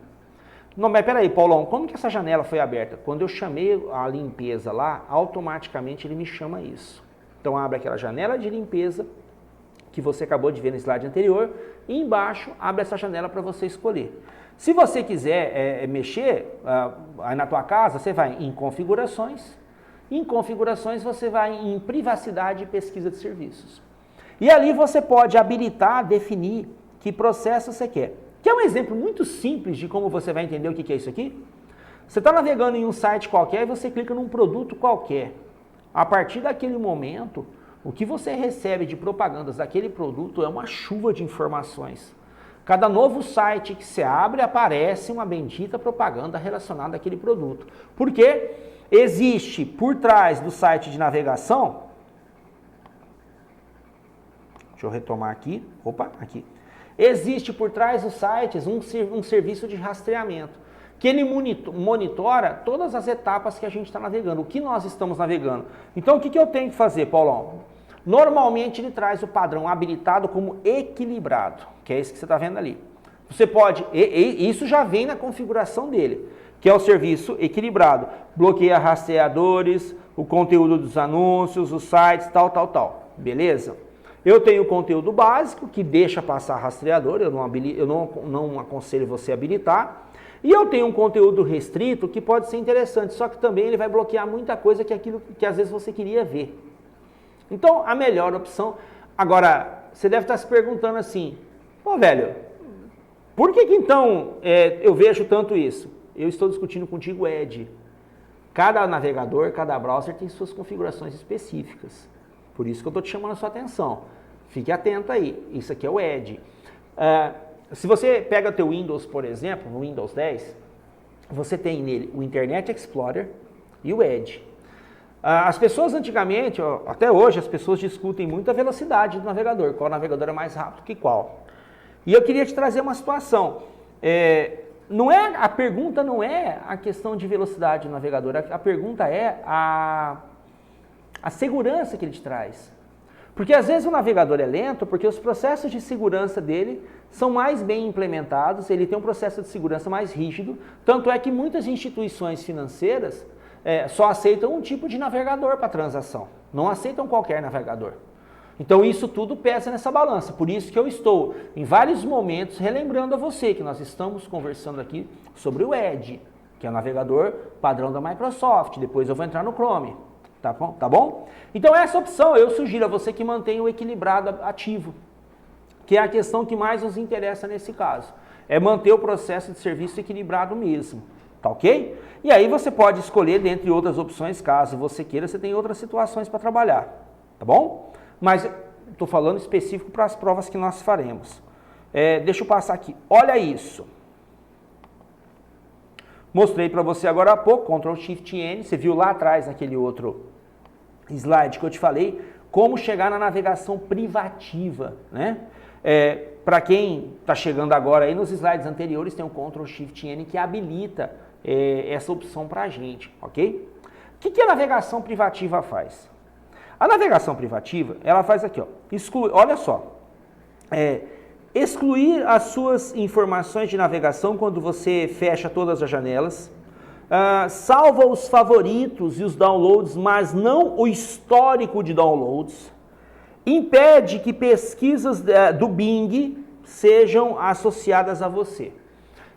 Não, mas peraí, Paulão, como que essa janela foi aberta? Quando eu chamei a limpeza lá, automaticamente ele me chama isso. Então abre aquela janela de limpeza que você acabou de ver no slide anterior e embaixo abre essa janela para você escolher. Se você quiser mexer aí na tua casa, você vai em configurações. Em configurações você vai em privacidade e pesquisa de serviços. E ali você pode habilitar, definir que processo você quer. Quer um exemplo muito simples de como você vai entender o que é isso aqui? Você está navegando em um site qualquer e você clica num produto qualquer. A partir daquele momento, o que você recebe de propagandas daquele produto é uma chuva de informações. Cada novo site que você abre, aparece uma bendita propaganda relacionada àquele produto. Por quê? Existe por trás do site de navegação, deixa eu retomar aqui, aqui. Existe por trás dos sites um serviço de rastreamento, que ele monitora todas as etapas que a gente está navegando, o que nós estamos navegando. Então o que eu tenho que fazer, Paulão? Normalmente ele traz o padrão habilitado como equilibrado, que é esse que você está vendo ali. Você pode, isso já vem na configuração dele, que é o serviço equilibrado. Bloqueia rastreadores, o conteúdo dos anúncios, os sites, tal. Beleza? Eu tenho o conteúdo básico, que deixa passar rastreador, eu não aconselho você a habilitar. E eu tenho um conteúdo restrito, que pode ser interessante, só que também ele vai bloquear muita coisa que aquilo que às vezes você queria ver. Então, a melhor opção... Agora, você deve estar se perguntando assim, pô, velho, por que então eu vejo tanto isso? Eu estou discutindo contigo Edge. Cada navegador, cada browser tem suas configurações específicas. Por isso que eu estou te chamando a sua atenção. Fique atento aí. Isso aqui é o Edge. Se você pega o teu Windows, por exemplo, no Windows 10, você tem nele o Internet Explorer e o Edge. As pessoas antigamente, até hoje, as pessoas discutem muito a velocidade do navegador. Qual navegador é mais rápido que qual. E eu queria te trazer uma situação. A pergunta não é a questão de velocidade do navegador, a pergunta é a segurança que ele te traz. Porque às vezes o navegador é lento porque os processos de segurança dele são mais bem implementados, ele tem um processo de segurança mais rígido, tanto é que muitas instituições financeiras só aceitam um tipo de navegador para transação, não aceitam qualquer navegador. Então isso tudo pesa nessa balança, por isso que eu estou em vários momentos relembrando a você que nós estamos conversando aqui sobre o Edge, que é o navegador padrão da Microsoft, depois eu vou entrar no Chrome, tá bom? Então essa opção eu sugiro a você que mantenha o equilibrado ativo, que é a questão que mais nos interessa nesse caso, é manter o processo de serviço equilibrado mesmo, tá ok? E aí você pode escolher dentre outras opções, caso você queira, você tem outras situações para trabalhar, tá bom? Mas estou falando específico para as provas que nós faremos. Deixa eu passar aqui. Olha isso. Mostrei para você agora há pouco, Ctrl+Shift+N. Você viu lá atrás, naquele outro slide que eu te falei, como chegar na navegação privativa, né? Para quem está chegando agora aí, nos slides anteriores tem o Ctrl+Shift+N que habilita essa opção para a gente, ok? O que a navegação privativa faz? A navegação privativa, ela faz aqui, ó, olha só, excluir as suas informações de navegação quando você fecha todas as janelas, salva os favoritos e os downloads, mas não o histórico de downloads, impede que pesquisas do Bing sejam associadas a você.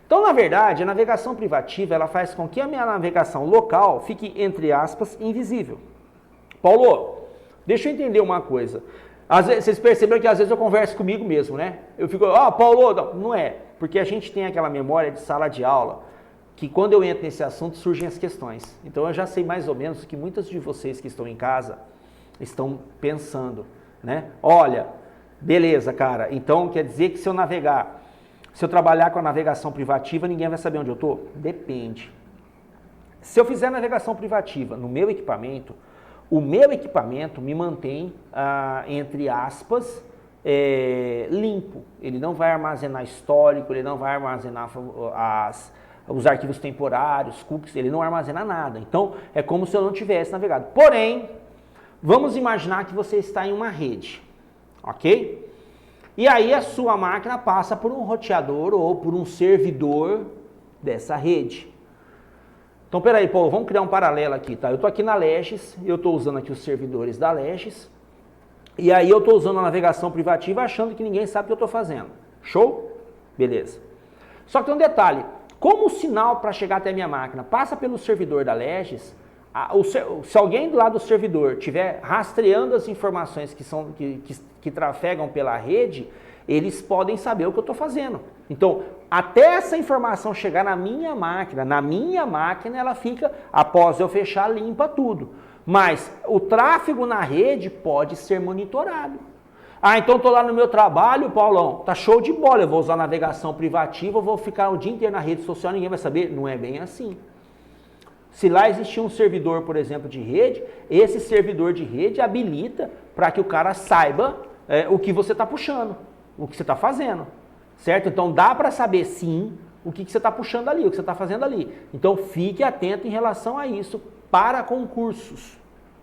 Então, na verdade, a navegação privativa, ela faz com que a minha navegação local fique, entre aspas, invisível. Paulo, deixa eu entender uma coisa. Às vezes, vocês perceberam que às vezes eu converso comigo mesmo, né? Eu fico, Paulo, não é. Porque a gente tem aquela memória de sala de aula, que quando eu entro nesse assunto surgem as questões. Então, eu já sei mais ou menos o que muitas de vocês que estão em casa estão pensando, né? Olha, beleza, cara, então quer dizer que se eu trabalhar com a navegação privativa, ninguém vai saber onde eu estou? Depende. Se eu fizer navegação privativa no meu equipamento, o meu equipamento me mantém, entre aspas, limpo. Ele não vai armazenar histórico, ele não vai armazenar os arquivos temporários, cookies, ele não armazena nada. Então, é como se eu não tivesse navegado. Porém, vamos imaginar que você está em uma rede, ok? E aí a sua máquina passa por um roteador ou por um servidor dessa rede. Então, peraí, Paulo, vamos criar um paralelo aqui, tá? Eu estou aqui na Legis, eu estou usando aqui os servidores da Legis, e aí eu estou usando a navegação privativa achando que ninguém sabe o que eu estou fazendo. Show? Beleza. Só que tem um detalhe, como o sinal para chegar até a minha máquina passa pelo servidor da Legis, se alguém do lado do servidor estiver rastreando as informações que trafegam pela rede, eles podem saber o que eu estou fazendo. Então, até essa informação chegar na minha máquina ela fica, após eu fechar, limpa tudo. Mas o tráfego na rede pode ser monitorado. Então estou lá no meu trabalho, Paulão, tá show de bola, eu vou usar navegação privativa, eu vou ficar o dia inteiro na rede social, ninguém vai saber. Não é bem assim. Se lá existir um servidor, por exemplo, de rede, esse servidor de rede habilita para que o cara saiba o que você está puxando, o que você está fazendo, certo? Então dá para saber sim o que você está puxando ali, o que você está fazendo ali. Então fique atento em relação a isso para concursos,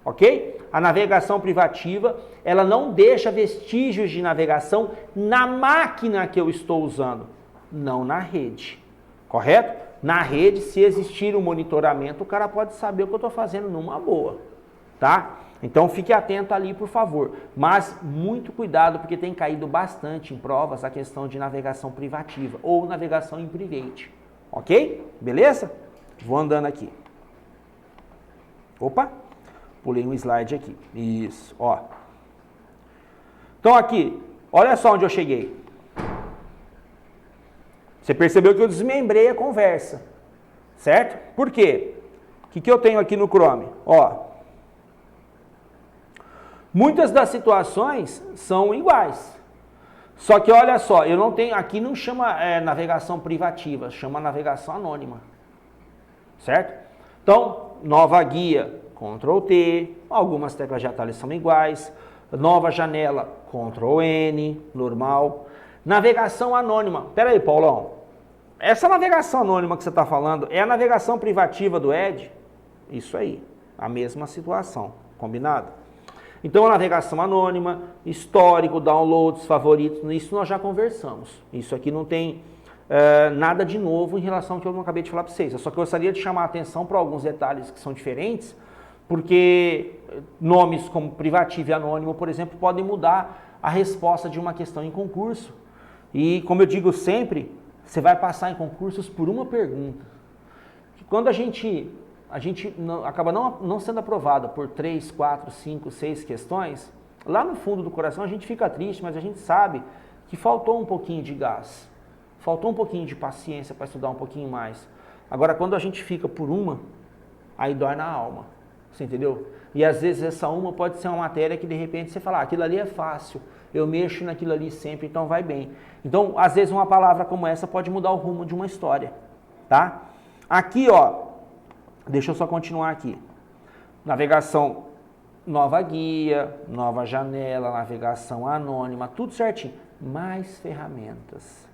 ok? A navegação privativa, ela não deixa vestígios de navegação na máquina que eu estou usando, não na rede, correto? Na rede, se existir um monitoramento, o cara pode saber o que eu estou fazendo numa boa, tá? Então fique atento ali, por favor. Mas muito cuidado, porque tem caído bastante em provas a questão de navegação privativa ou navegação em private, ok? Beleza? Vou andando aqui. Opa, pulei um slide aqui. Isso, ó. Então aqui, olha só onde eu cheguei. Você percebeu que eu desmembrei a conversa, certo? Por quê? O que eu tenho aqui no Chrome? Ó, muitas das situações são iguais. Só que olha só, eu não tenho, aqui não chama navegação privativa, chama navegação anônima, certo? Então, nova guia, Ctrl T, algumas teclas de atalho são iguais, nova janela, Ctrl N, normal. Navegação anônima. Pera aí, Paulão. Essa navegação anônima que você está falando é a navegação privativa do Edge? Isso aí. A mesma situação. Combinado? Então, a navegação anônima, histórico, downloads, favoritos, isso nós já conversamos. Isso aqui não tem nada de novo em relação ao que eu não acabei de falar para vocês. Eu só gostaria de chamar a atenção para alguns detalhes que são diferentes, porque nomes como privativo e anônimo, por exemplo, podem mudar a resposta de uma questão em concurso. E, como eu digo sempre, você vai passar em concursos por uma pergunta. Quando a gente acaba não sendo aprovado por 3, 4, 5, 6 questões, lá no fundo do coração a gente fica triste, mas a gente sabe que faltou um pouquinho de gás, faltou um pouquinho de paciência para estudar um pouquinho mais. Agora, quando a gente fica por uma, aí dói na alma, você entendeu? E às vezes essa uma pode ser uma matéria que de repente você fala, aquilo ali é fácil, eu mexo naquilo ali sempre, então vai bem. Então, às vezes uma palavra como essa pode mudar o rumo de uma história, tá? Aqui, ó, deixa eu só continuar aqui. Navegação, nova guia, nova janela, navegação anônima, tudo certinho. Mais ferramentas.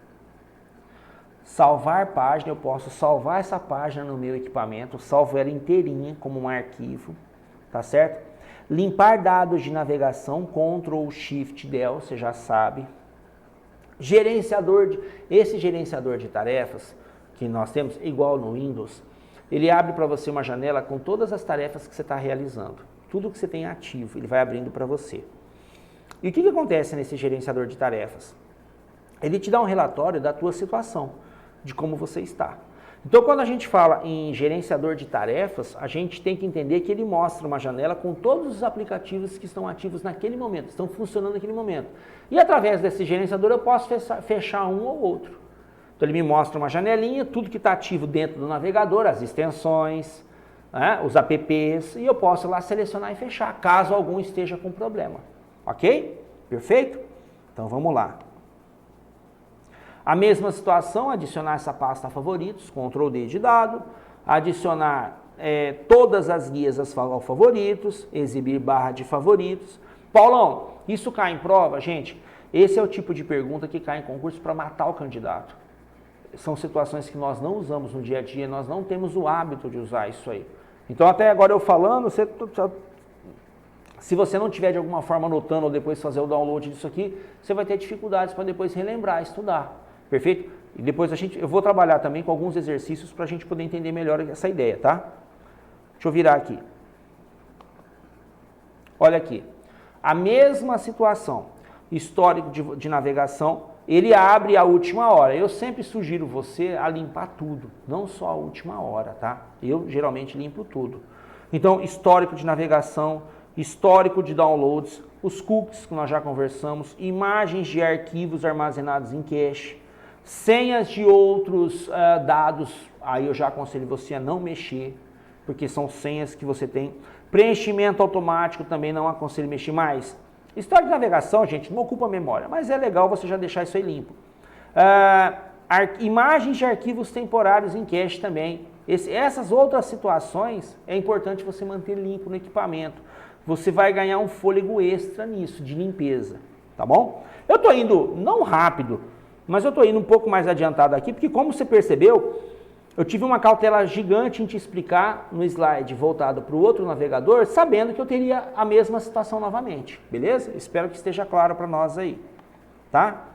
Salvar página, eu posso salvar essa página no meu equipamento, salvo ela inteirinha como um arquivo, tá certo? Limpar dados de navegação, Ctrl Shift Del, você já sabe. Esse gerenciador de tarefas que nós temos, igual no Windows, ele abre para você uma janela com todas as tarefas que você está realizando. Tudo que você tem ativo, ele vai abrindo para você. E o que acontece nesse gerenciador de tarefas? Ele te dá um relatório da tua situação, de como você está. Então, quando a gente fala em gerenciador de tarefas, a gente tem que entender que ele mostra uma janela com todos os aplicativos que estão ativos naquele momento, estão funcionando naquele momento. E através desse gerenciador eu posso fechar um ou outro. Então, ele me mostra uma janelinha, tudo que está ativo dentro do navegador, as extensões, né, os apps, e eu posso lá selecionar e fechar, caso algum esteja com problema. Ok? Perfeito? Então, vamos lá. A mesma situação, adicionar essa pasta a favoritos, Ctrl D de dado, adicionar todas as guias ao favoritos, exibir barra de favoritos. Paulão, isso cai em prova? Gente, esse é o tipo de pergunta que cai em concurso para matar o candidato. São situações que nós não usamos no dia a dia, nós não temos o hábito de usar isso aí. Então, até agora eu falando, se você não tiver de alguma forma anotando ou depois fazer o download disso aqui, você vai ter dificuldades para depois relembrar, estudar. Perfeito? E depois eu vou trabalhar também com alguns exercícios para a gente poder entender melhor essa ideia, tá? Deixa eu virar aqui. Olha aqui. A mesma situação. Histórico de navegação, ele abre a última hora. Eu sempre sugiro você a limpar tudo, não só a última hora, tá? Eu geralmente limpo tudo. Então, histórico de navegação, histórico de downloads, os cookies que nós já conversamos, imagens de arquivos armazenados em cache, senhas de outros dados, aí eu já aconselho você a não mexer, porque são senhas que você tem. Preenchimento automático também não aconselho mexer mais. História de navegação, gente, não ocupa memória, mas é legal você já deixar isso aí limpo. Imagens de arquivos temporários em cache também. Essas outras situações é importante você manter limpo no equipamento. Você vai ganhar um fôlego extra nisso, de limpeza, tá bom? Eu estou indo, não rápido, mas eu estou indo um pouco mais adiantado aqui, porque como você percebeu, eu tive uma cautela gigante em te explicar no slide voltado para o outro navegador, sabendo que eu teria a mesma situação novamente, beleza? Espero que esteja claro para nós aí, tá?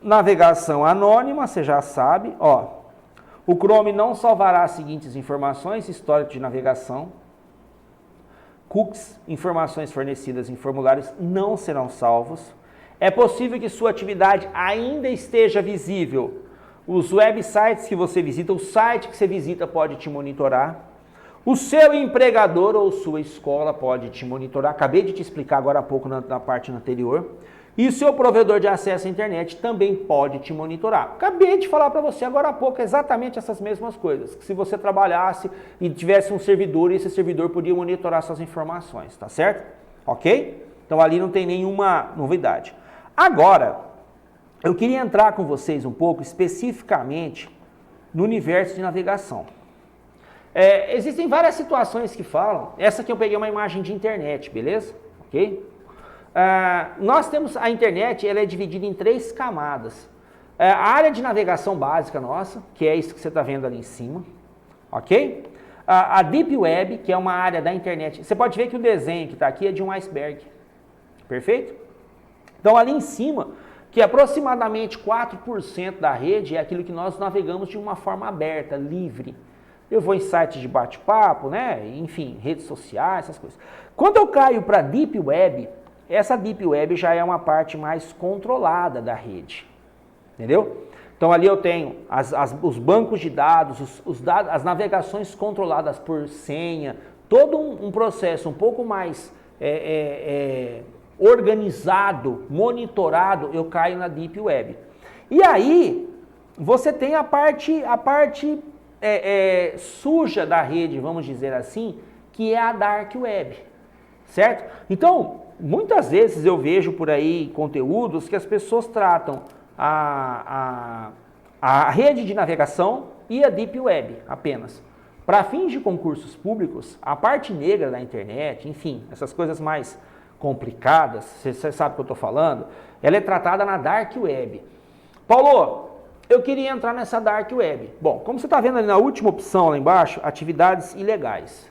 Navegação anônima, você já sabe, ó. O Chrome não salvará as seguintes informações: histórico de navegação, cookies, informações fornecidas em formulários não serão salvos. É possível que sua atividade ainda esteja visível. Os websites que você visita, o site que você visita pode te monitorar. O seu empregador ou sua escola pode te monitorar. Acabei de te explicar agora há pouco na parte anterior. E o seu provedor de acesso à internet também pode te monitorar. Acabei de falar para você agora há pouco exatamente essas mesmas coisas. Que se você trabalhasse e tivesse um servidor, esse servidor podia monitorar suas informações, tá certo? Ok? Então ali não tem nenhuma novidade. Agora, eu queria entrar com vocês um pouco especificamente no universo de navegação. Existem várias situações que falam, essa aqui eu peguei uma imagem de internet, beleza? Ok? Nós temos a internet, ela é dividida em 3 camadas. A área de navegação básica nossa, que é isso que você está vendo ali em cima, ok? A Deep Web, que é uma área da internet. Você pode ver que o desenho que está aqui é de um iceberg, perfeito? Então ali em cima, que aproximadamente 4% da rede é aquilo que nós navegamos de uma forma aberta, livre. Eu vou em sites de bate-papo, né? Enfim, redes sociais, essas coisas. Quando eu caio para a Deep Web, essa Deep Web já é uma parte mais controlada da rede, entendeu? Então ali eu tenho os bancos de dados, as navegações controladas por senha, todo um processo um pouco mais organizado, monitorado, eu caio na Deep Web. E aí, você tem a parte suja da rede, vamos dizer assim, que é a Dark Web, certo? Então, muitas vezes eu vejo por aí conteúdos que as pessoas tratam a rede de navegação e a Deep Web apenas. Para fins de concursos públicos, a parte negra da internet, enfim, essas coisas mais complicadas, você sabe o que eu estou falando, ela é tratada na Dark Web. Paulo, eu queria entrar nessa Dark Web. Bom, como você está vendo ali na última opção lá embaixo, atividades ilegais,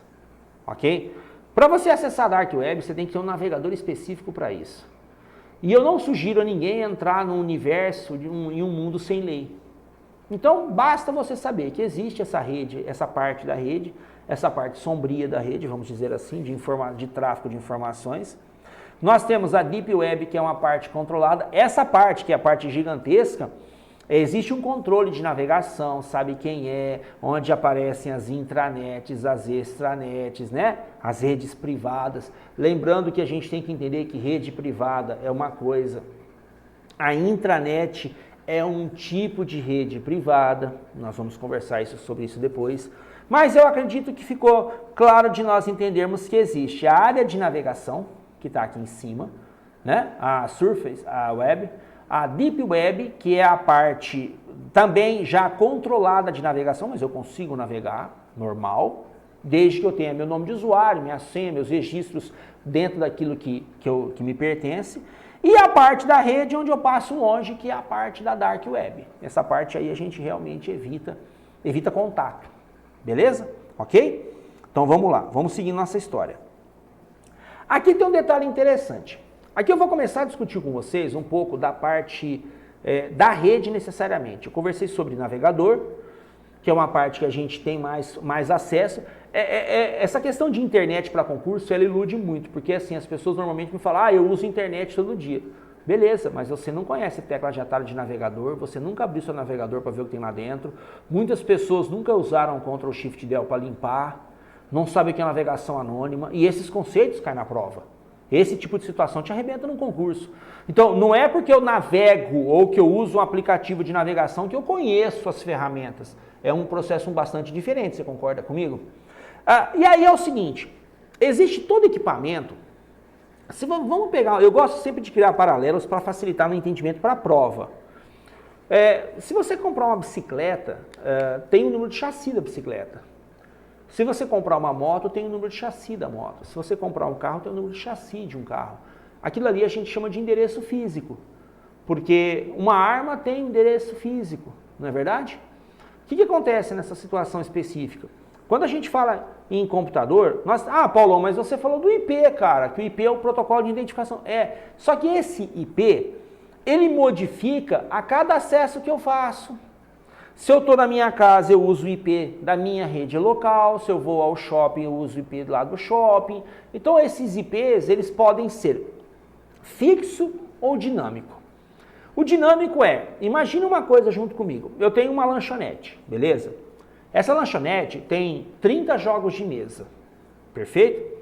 ok? Para você acessar a Dark Web, você tem que ter um navegador específico para isso. E eu não sugiro a ninguém entrar no universo em um mundo sem lei. Então, basta você saber que existe essa rede, essa parte da rede, essa parte sombria da rede, vamos dizer assim, de tráfego de informações. Nós temos a Deep Web, que é uma parte controlada. Essa parte, que é a parte gigantesca, existe um controle de navegação, sabe quem é, onde aparecem as intranets, as extranets, né? As redes privadas. Lembrando que a gente tem que entender que rede privada é uma coisa, a intranet é um tipo de rede privada, nós vamos conversar sobre isso depois, mas eu acredito que ficou claro de nós entendermos que existe a área de navegação, que está aqui em cima, né? A Surface, a Web, a Deep Web, que é a parte também já controlada de navegação, mas eu consigo navegar normal, desde que eu tenha meu nome de usuário, minha senha, meus registros dentro daquilo que me pertence. E a parte da rede onde eu passo longe, que é a parte da Dark Web. Essa parte aí a gente realmente evita contato. Beleza? Ok? Então vamos lá, vamos seguir nossa história. Aqui tem um detalhe interessante. Aqui eu vou começar a discutir com vocês um pouco da parte da rede necessariamente. Eu conversei sobre navegador, que é uma parte que a gente tem mais acesso. Essa questão de internet para concurso, ela ilude muito, porque assim, as pessoas normalmente me falam, eu uso internet todo dia. Beleza, mas você não conhece tecla de atalho de navegador, você nunca abriu seu navegador para ver o que tem lá dentro. Muitas pessoas nunca usaram Ctrl Shift Del para limpar, não sabem o que é navegação anônima, e esses conceitos caem na prova. Esse tipo de situação te arrebenta num concurso. Então, não é porque eu navego ou que eu uso um aplicativo de navegação que eu conheço as ferramentas. É um processo bastante diferente, você concorda comigo? E aí é o seguinte, existe todo equipamento, vamos pegar, eu gosto sempre de criar paralelos para facilitar no entendimento para a prova. Se você comprar uma bicicleta, tem o número de chassi da bicicleta. Se você comprar uma moto, tem o número de chassi da moto. Se você comprar um carro, tem o número de chassi de um carro. Aquilo ali a gente chama de endereço físico, porque uma arma tem endereço físico, não é verdade? O que acontece nessa situação específica? Quando a gente fala em computador, Paulo, mas você falou do IP, cara, que o IP é o protocolo de identificação. Só que esse IP, ele modifica a cada acesso que eu faço. Se eu estou na minha casa, eu uso o IP da minha rede local. Se eu vou ao shopping, eu uso o IP lá do shopping. Então, esses IPs, eles podem ser fixo ou dinâmico. O dinâmico imagina uma coisa junto comigo. Eu tenho uma lanchonete, beleza? Essa lanchonete tem 30 jogos de mesa, perfeito?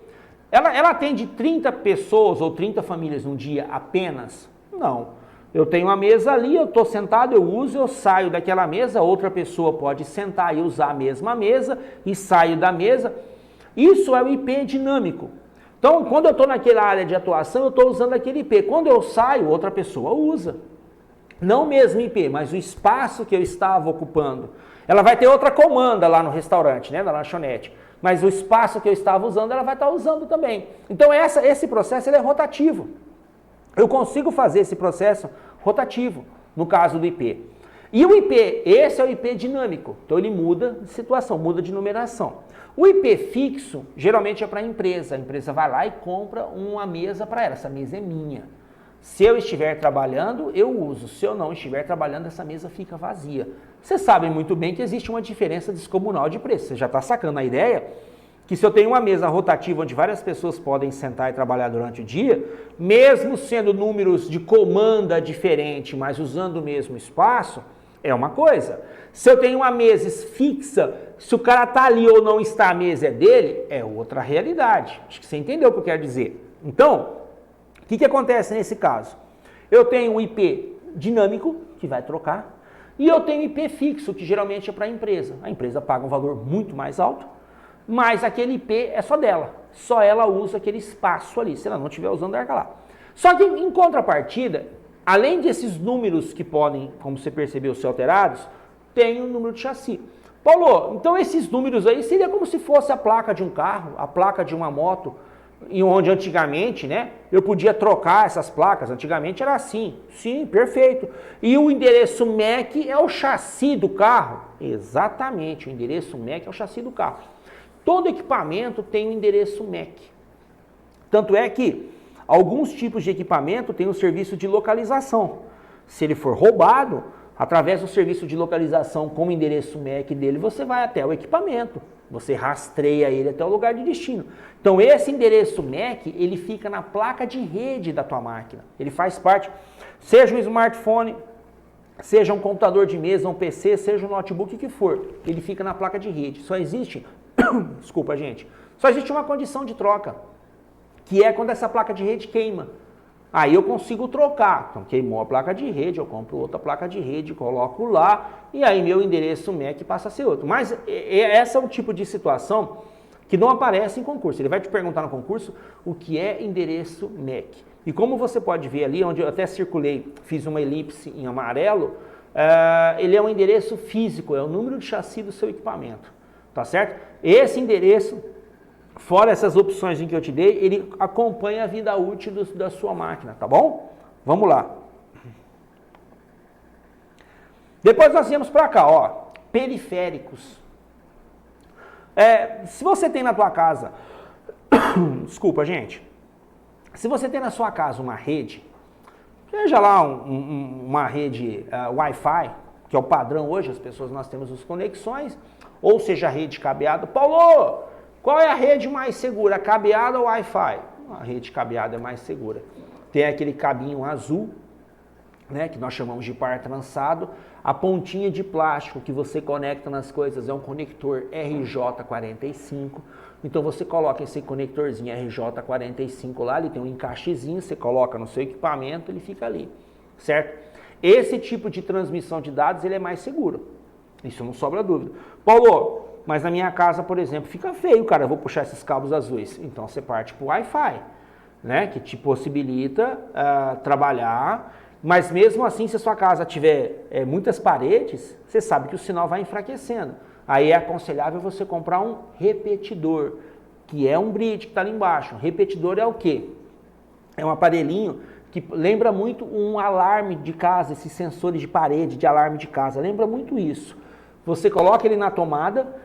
Ela atende 30 pessoas ou 30 famílias num dia apenas? Não. Eu tenho uma mesa ali, eu estou sentado, eu uso, eu saio daquela mesa, outra pessoa pode sentar e usar a mesma mesa e saio da mesa. Isso é o IP dinâmico. Então, quando eu estou naquela área de atuação, eu estou usando aquele IP. Quando eu saio, outra pessoa usa. Não o mesmo IP, mas o espaço que eu estava ocupando. Ela vai ter outra comanda lá no restaurante, né, na lanchonete. Mas o espaço que eu estava usando, ela vai estar usando também. Então, esse processo ele é rotativo. Eu consigo fazer esse processo rotativo, no caso do IP. E o IP, esse é o IP dinâmico, então ele muda de situação, muda de numeração. O IP fixo, geralmente é para a empresa vai lá e compra uma mesa para ela, essa mesa é minha. Se eu estiver trabalhando, eu uso, se eu não estiver trabalhando, essa mesa fica vazia. Vocês sabem muito bem que existe uma diferença descomunal de preço, você já está sacando a ideia? Que se eu tenho uma mesa rotativa onde várias pessoas podem sentar e trabalhar durante o dia, mesmo sendo números de comanda diferente, mas usando o mesmo espaço, é uma coisa. Se eu tenho uma mesa fixa, se o cara está ali ou não está, a mesa é dele, é outra realidade. Acho que você entendeu o que eu quero dizer. Então, o que acontece nesse caso? Eu tenho um IP dinâmico, que vai trocar, e eu tenho um IP fixo, que geralmente é para a empresa. A empresa paga um valor muito mais alto, mas aquele IP é só dela, só ela usa aquele espaço ali, se ela não estiver usando, larga lá. Só que em contrapartida, além desses números que podem, como você percebeu, ser alterados, tem o número de chassi. Paulo, então esses números aí seria como se fosse a placa de um carro, a placa de uma moto. em onde antigamente, né, eu podia trocar essas placas, antigamente era assim, sim, perfeito. E o endereço MAC é o chassi do carro? Exatamente, o endereço MAC é o chassi do carro. Todo equipamento tem um endereço MAC. Tanto é que alguns tipos de equipamento têm um serviço de localização. Se ele for roubado, através do serviço de localização com o endereço MAC dele, você vai até o equipamento. Você rastreia ele até o lugar de destino. Então esse endereço MAC, ele fica na placa de rede da tua máquina. Ele faz parte, seja um smartphone, seja um computador de mesa, um PC, seja um notebook, o que for. Ele fica na placa de rede. Só existe, desculpa gente, só existe uma condição de troca, que é quando essa placa de rede queima. Aí eu consigo trocar. Então queimou a placa de rede, eu compro outra placa de rede, coloco lá, e aí meu endereço MAC passa a ser outro. Mas esse é um tipo de situação que não aparece em concurso. Ele vai te perguntar no concurso o que é endereço MAC. E como você pode ver ali, onde eu até circulei, fiz uma elipse em amarelo, ele é um endereço físico, é o número de chassi do seu equipamento. Tá certo? Esse endereço, fora essas opções em que eu te dei, ele acompanha a vida útil da sua máquina, tá bom? Vamos lá. Depois nós viemos para cá, ó, periféricos. Se você tem na tua casa, desculpa gente, se você tem na sua casa uma rede, seja lá uma rede Wi-Fi, que é o padrão hoje, as pessoas, nós temos as conexões, ou seja, rede cabeada. Paulo, qual é a rede mais segura, cabeada ou Wi-Fi? A rede cabeada é mais segura. Tem aquele cabinho azul, né, que nós chamamos de par trançado. A pontinha de plástico que você conecta nas coisas é um conector RJ45. Então você coloca esse conectorzinho RJ45 lá, ele tem um encaixezinho, você coloca no seu equipamento, ele fica ali, certo? Esse tipo de transmissão de dados, ele é mais seguro. Isso não sobra dúvida. Paulo, mas na minha casa, por exemplo, fica feio, cara, eu vou puxar esses cabos azuis. Então você parte para o Wi-Fi, né, que te possibilita trabalhar, mas mesmo assim, se a sua casa tiver muitas paredes, você sabe que o sinal vai enfraquecendo. Aí é aconselhável você comprar um repetidor, que é um bridge que está ali embaixo. Repetidor é o quê? É um aparelhinho que lembra muito um alarme de casa, esses sensores de parede, de alarme de casa, lembra muito isso. Você coloca ele na tomada,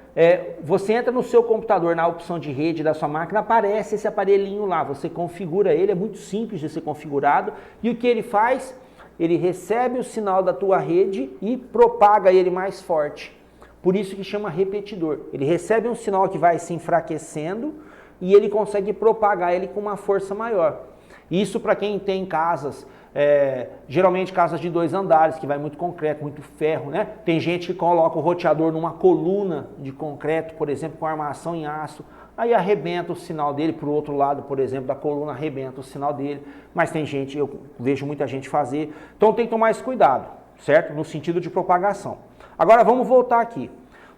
você entra no seu computador, na opção de rede da sua máquina, aparece esse aparelhinho lá, você configura ele, é muito simples de ser configurado, e o que ele faz? Ele recebe o sinal da tua rede e propaga ele mais forte. Por isso que chama repetidor. Ele recebe um sinal que vai se enfraquecendo e ele consegue propagar ele com uma força maior. Isso para quem tem casas, geralmente casas de 2 andares, que vai muito concreto, muito ferro, né? Tem gente que coloca o roteador numa coluna de concreto, por exemplo, com armação em aço, aí arrebenta o sinal dele para o outro lado, por exemplo, da coluna, arrebenta o sinal dele, mas tem gente, eu vejo muita gente fazer, então tem que tomar esse cuidado, certo? No sentido de propagação. Agora vamos voltar aqui.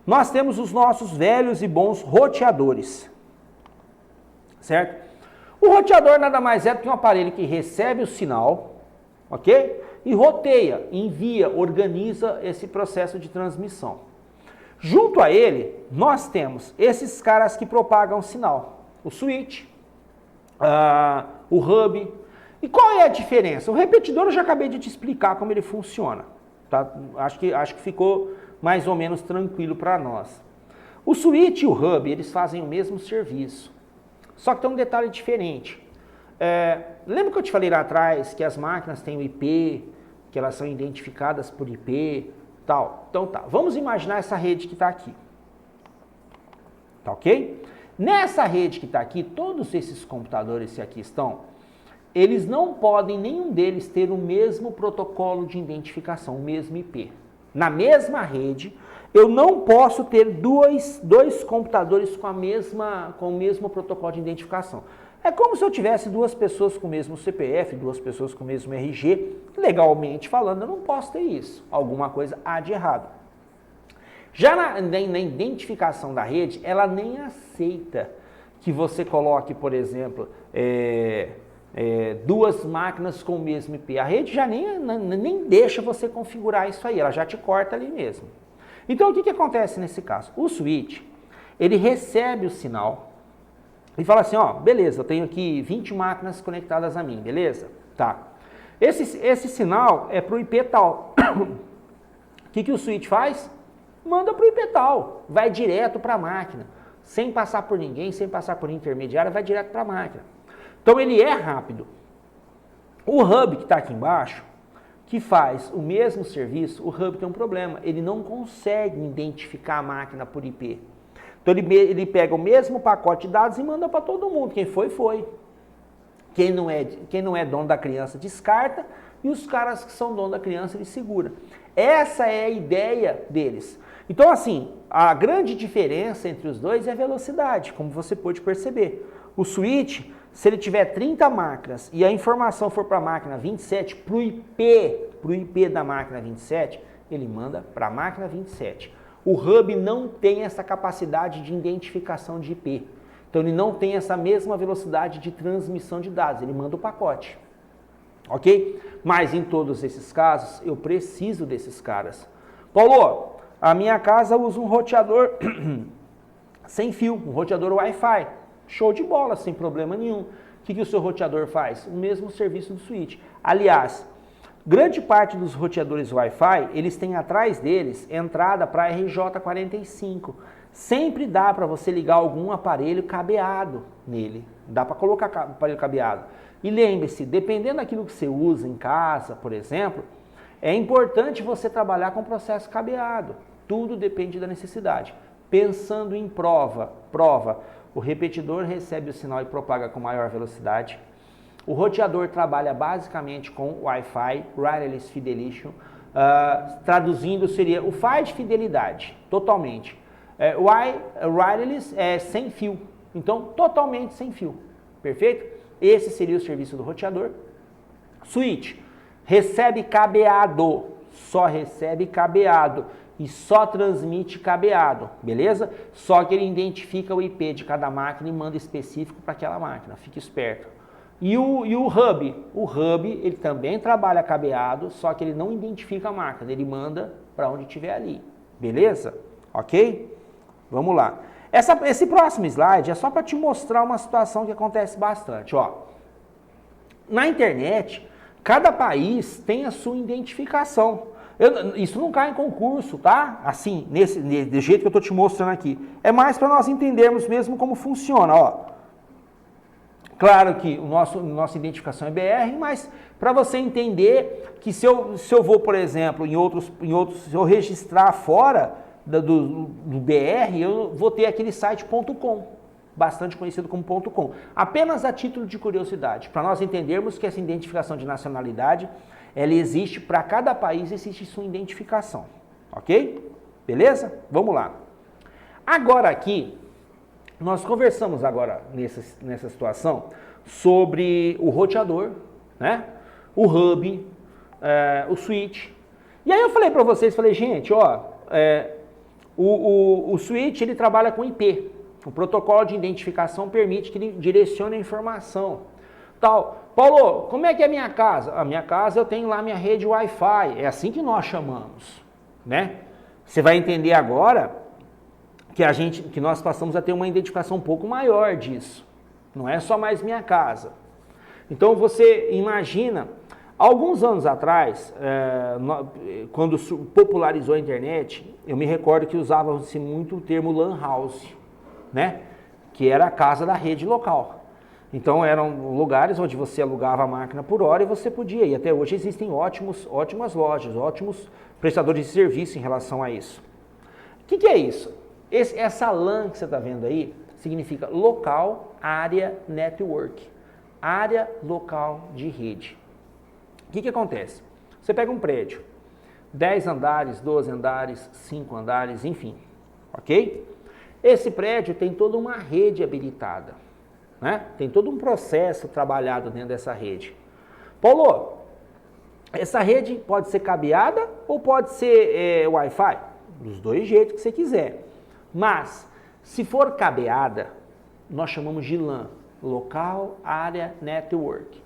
Nós temos os nossos velhos e bons roteadores, certo? O roteador nada mais é do que um aparelho que recebe o sinal, ok? E roteia, envia, organiza esse processo de transmissão. Junto a ele, nós temos esses caras que propagam o sinal. O switch, o hub. E qual é a diferença? O repetidor eu já acabei de te explicar como ele funciona. Tá? Acho que ficou mais ou menos tranquilo para nós. O switch e o hub, eles fazem o mesmo serviço. Só que tem um detalhe diferente. Lembra que eu te falei lá atrás que as máquinas têm o IP, que elas são identificadas por IP, tal? Então tá, vamos imaginar essa rede que está aqui. Tá ok? Nessa rede que está aqui, todos esses computadores que aqui estão, eles não podem, nenhum deles, ter o mesmo protocolo de identificação, o mesmo IP. Na mesma rede, eu não posso ter dois computadores com o mesmo protocolo de identificação. É como se eu tivesse 2 pessoas com o mesmo CPF, 2 pessoas com o mesmo RG. Legalmente falando, eu não posso ter isso. Alguma coisa há de errado. Já na identificação da rede, ela nem aceita que você coloque, por exemplo, 2 máquinas com o mesmo IP. A rede já nem deixa você configurar isso aí, ela já te corta ali mesmo. Então, o que acontece nesse caso? O switch, ele recebe o sinal, e fala assim, ó, beleza, eu tenho aqui 20 máquinas conectadas a mim, beleza? Tá. Esse sinal é para o IP tal. O que o switch faz? Manda para o IP tal, vai direto para a máquina, sem passar por ninguém, sem passar por intermediário, vai direto para a máquina. Então ele é rápido. O hub que está aqui embaixo, que faz o mesmo serviço, o hub tem um problema, ele não consegue identificar a máquina por IP. Então ele pega o mesmo pacote de dados e manda para todo mundo, quem foi, foi. Quem não é dono da criança descarta, e os caras que são dono da criança ele segura. Essa é a ideia deles. Então assim, a grande diferença entre os dois é a velocidade, como você pode perceber. O switch, se ele tiver 30 máquinas e a informação for para a máquina 27, para o IP da máquina 27, ele manda para a máquina 27. O hub não tem essa capacidade de identificação de IP. Então ele não tem essa mesma velocidade de transmissão de dados, ele manda o pacote. Ok? Mas em todos esses casos, eu preciso desses caras. Paulo, a minha casa usa um roteador sem fio, um roteador Wi-Fi. Show de bola, sem problema nenhum. O que o seu roteador faz? O mesmo serviço do switch. Aliás, grande parte dos roteadores Wi-Fi, eles têm atrás deles entrada para RJ45. Sempre dá para você ligar algum aparelho cabeado nele. Dá para colocar aparelho cabeado. E lembre-se, dependendo daquilo que você usa em casa, por exemplo, é importante você trabalhar com processo cabeado. Tudo depende da necessidade. Pensando em prova, o repetidor recebe o sinal e propaga com maior velocidade. O roteador trabalha basicamente com Wi-Fi, Wireless Fidelity, traduzindo seria o Fi de fidelidade, totalmente. Wireless é sem fio, então totalmente sem fio, perfeito? Esse seria o serviço do roteador. Switch, recebe cabeado, só recebe cabeado e só transmite cabeado, beleza? Só que ele identifica o IP de cada máquina e manda específico para aquela máquina, fique esperto. E o hub? O hub, ele também trabalha cabeado, só que ele não identifica a máquina, ele manda para onde estiver ali, beleza? Ok? Vamos lá. Esse próximo slide é só para te mostrar uma situação que acontece bastante. Ó. Na internet, cada país tem a sua identificação. Isso não cai em concurso, tá? Assim, do jeito que eu estou te mostrando aqui. É mais para nós entendermos mesmo como funciona. Ó. Claro que nossa identificação é BR, mas para você entender que se eu vou, por exemplo, se eu registrar fora do BR, eu vou ter aquele site .com, bastante conhecido como .com. Apenas a título de curiosidade, para nós entendermos que essa identificação de nacionalidade, ela existe para cada país, existe sua identificação, ok? Beleza? Vamos lá. Agora aqui, nós conversamos agora nessa situação sobre o roteador, né? O hub, o switch. E aí eu falei para vocês, gente, ó, o switch ele trabalha com IP. O protocolo de identificação permite que ele direcione a informação. Tal. Paulo, como é que é a minha casa? A minha casa eu tenho lá minha rede Wi-Fi. É assim que nós chamamos, né? Você vai entender agora que nós passamos a ter uma identificação um pouco maior disso. Não é só mais minha casa. Então você imagina, alguns anos atrás, quando popularizou a internet, eu me recordo que usava-se muito o termo LAN house, né? Que era a casa da rede local. Então eram lugares onde você alugava a máquina por hora e você podia ir. Até hoje existem ótimas lojas, ótimos prestadores de serviço em relação a isso. O que é isso? Essa LAN que você está vendo aí significa Local Area Network, área local de rede. O que acontece? Você pega um prédio, 10 andares, 12 andares, 5 andares, enfim, ok? Esse prédio tem toda uma rede habilitada, né? Tem todo um processo trabalhado dentro dessa rede. Paulo, essa rede pode ser cabeada ou pode ser Wi-Fi? Dos dois jeitos que você quiser. Mas, se for cabeada, nós chamamos de LAN, Local Area Network.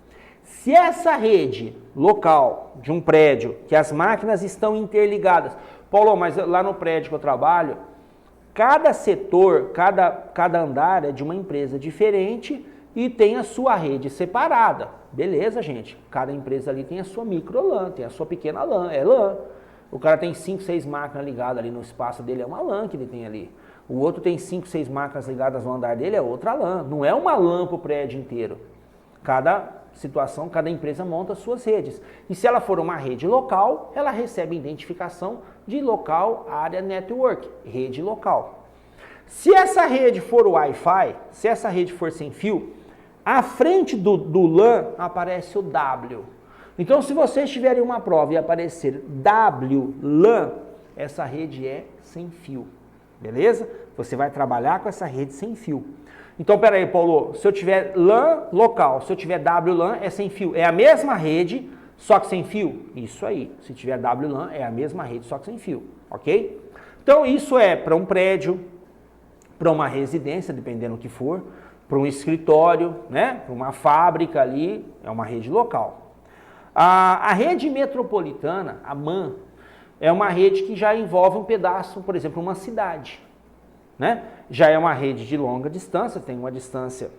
Se essa rede local de um prédio, que as máquinas estão interligadas, Paulo, mas lá no prédio que eu trabalho, cada setor, cada andar é de uma empresa diferente e tem a sua rede separada. Beleza, gente? Cada empresa ali tem a sua micro LAN, tem a sua pequena LAN, é LAN. O cara tem 5, 6 máquinas ligadas ali no espaço dele, é uma LAN que ele tem ali. O outro tem 5, 6 máquinas ligadas no andar dele, é outra LAN. Não é uma LAN para o prédio inteiro. Cada situação, cada empresa monta suas redes. E se ela for uma rede local, ela recebe identificação de local, área network, rede local. Se essa rede for Wi-Fi, se essa rede for sem fio, à frente do LAN aparece o W. Então, se vocês tiverem uma prova e aparecer WLAN, essa rede é sem fio, beleza? Você vai trabalhar com essa rede sem fio. Então, peraí, Paulo, se eu tiver LAN local, se eu tiver WLAN, é sem fio. É a mesma rede, só que sem fio? Isso aí. Se tiver WLAN, é a mesma rede, só que sem fio, ok? Então, isso é para um prédio, para uma residência, dependendo do que for, para um escritório, né? Para uma fábrica ali, é uma rede local. A rede metropolitana, a MAN, é uma rede que já envolve um pedaço, por exemplo, uma cidade, né? Já é uma rede de longa distância, tem uma distância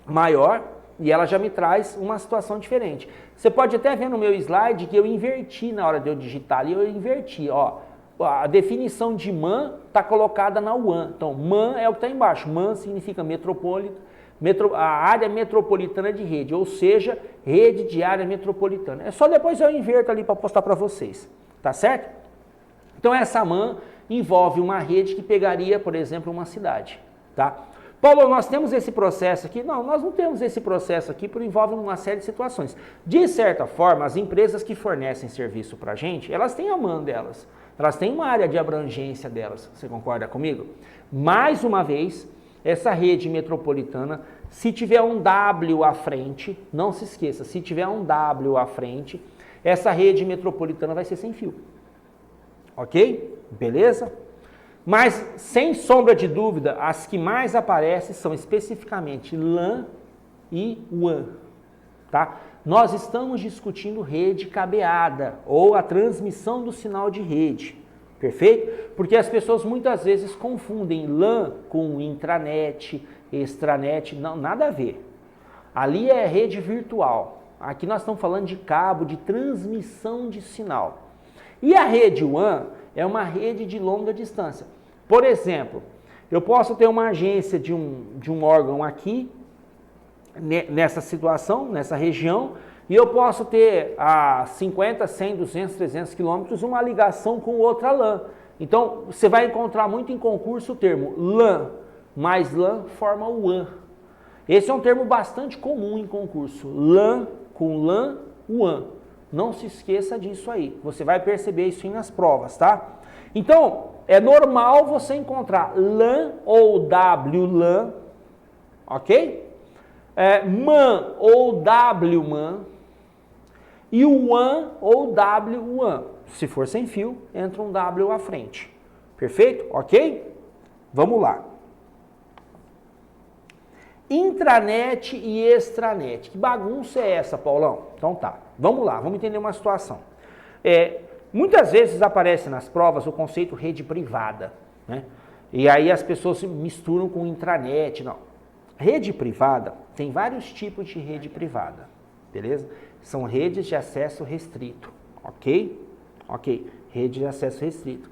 maior e ela já me traz uma situação diferente. Você pode até ver no meu slide que eu inverti na hora de eu digitar ali, eu inverti, ó. A definição de MAN está colocada na WAN. Então, MAN é o que está embaixo. MAN significa a área metropolitana de rede, ou seja, rede de área metropolitana. É só depois eu inverto ali para postar para vocês, tá certo? Então, essa MAN envolve uma rede que pegaria, por exemplo, uma cidade, tá? Paulo, nós temos esse processo aqui? Não, nós não temos esse processo aqui, porque envolve uma série de situações. De certa forma, as empresas que fornecem serviço para a gente, elas têm a MAN delas. Elas têm uma área de abrangência delas, você concorda comigo? Mais uma vez, essa rede metropolitana, se tiver um W à frente, não se esqueça, se tiver um W à frente, essa rede metropolitana vai ser sem fio. Ok? Beleza? Mas, sem sombra de dúvida, as que mais aparecem são especificamente LAN e WAN, tá? Nós estamos discutindo rede cabeada ou a transmissão do sinal de rede, perfeito? Porque as pessoas muitas vezes confundem LAN com intranet, extranet, não, nada a ver. Ali é rede virtual, aqui nós estamos falando de cabo, de transmissão de sinal. E a rede WAN é uma rede de longa distância. Por exemplo, eu posso ter uma agência de um órgão aqui, nessa situação, nessa região, e eu posso ter a 50, 100, 200, 300 quilômetros uma ligação com outra LAN. Então, você vai encontrar muito em concurso o termo LAN, mais LAN forma WAN. Esse é um termo bastante comum em concurso, LAN com LAN, WAN. Não se esqueça disso aí, você vai perceber isso nas provas, tá? Então, é normal você encontrar LAN ou WLAN, ok? MAN ou WMAN e o WAN ou WWAN. Se for sem fio, entra um W à frente. Perfeito? Ok? Vamos lá. Intranet e extranet. Que bagunça é essa, Paulão? Então tá, vamos lá, vamos entender uma situação. Muitas vezes aparece nas provas o conceito rede privada, né? E aí as pessoas se misturam com intranet, não. Rede privada, tem vários tipos de rede privada, beleza? São redes de acesso restrito, ok? Ok, rede de acesso restrito.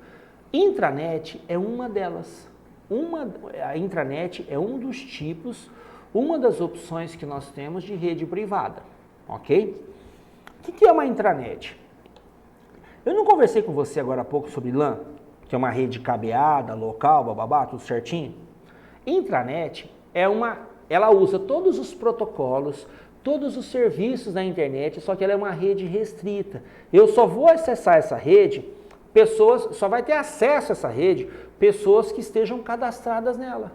Intranet é uma delas. A intranet é um dos tipos, uma das opções que nós temos de rede privada, ok? O que é uma intranet? Eu não conversei com você agora há pouco sobre LAN, que é uma rede cabeada, local, bababá, tudo certinho? Intranet ela usa todos os protocolos, todos os serviços da internet, só que ela é uma rede restrita. Eu só vou acessar essa rede, só vai ter acesso a essa rede pessoas que estejam cadastradas nela,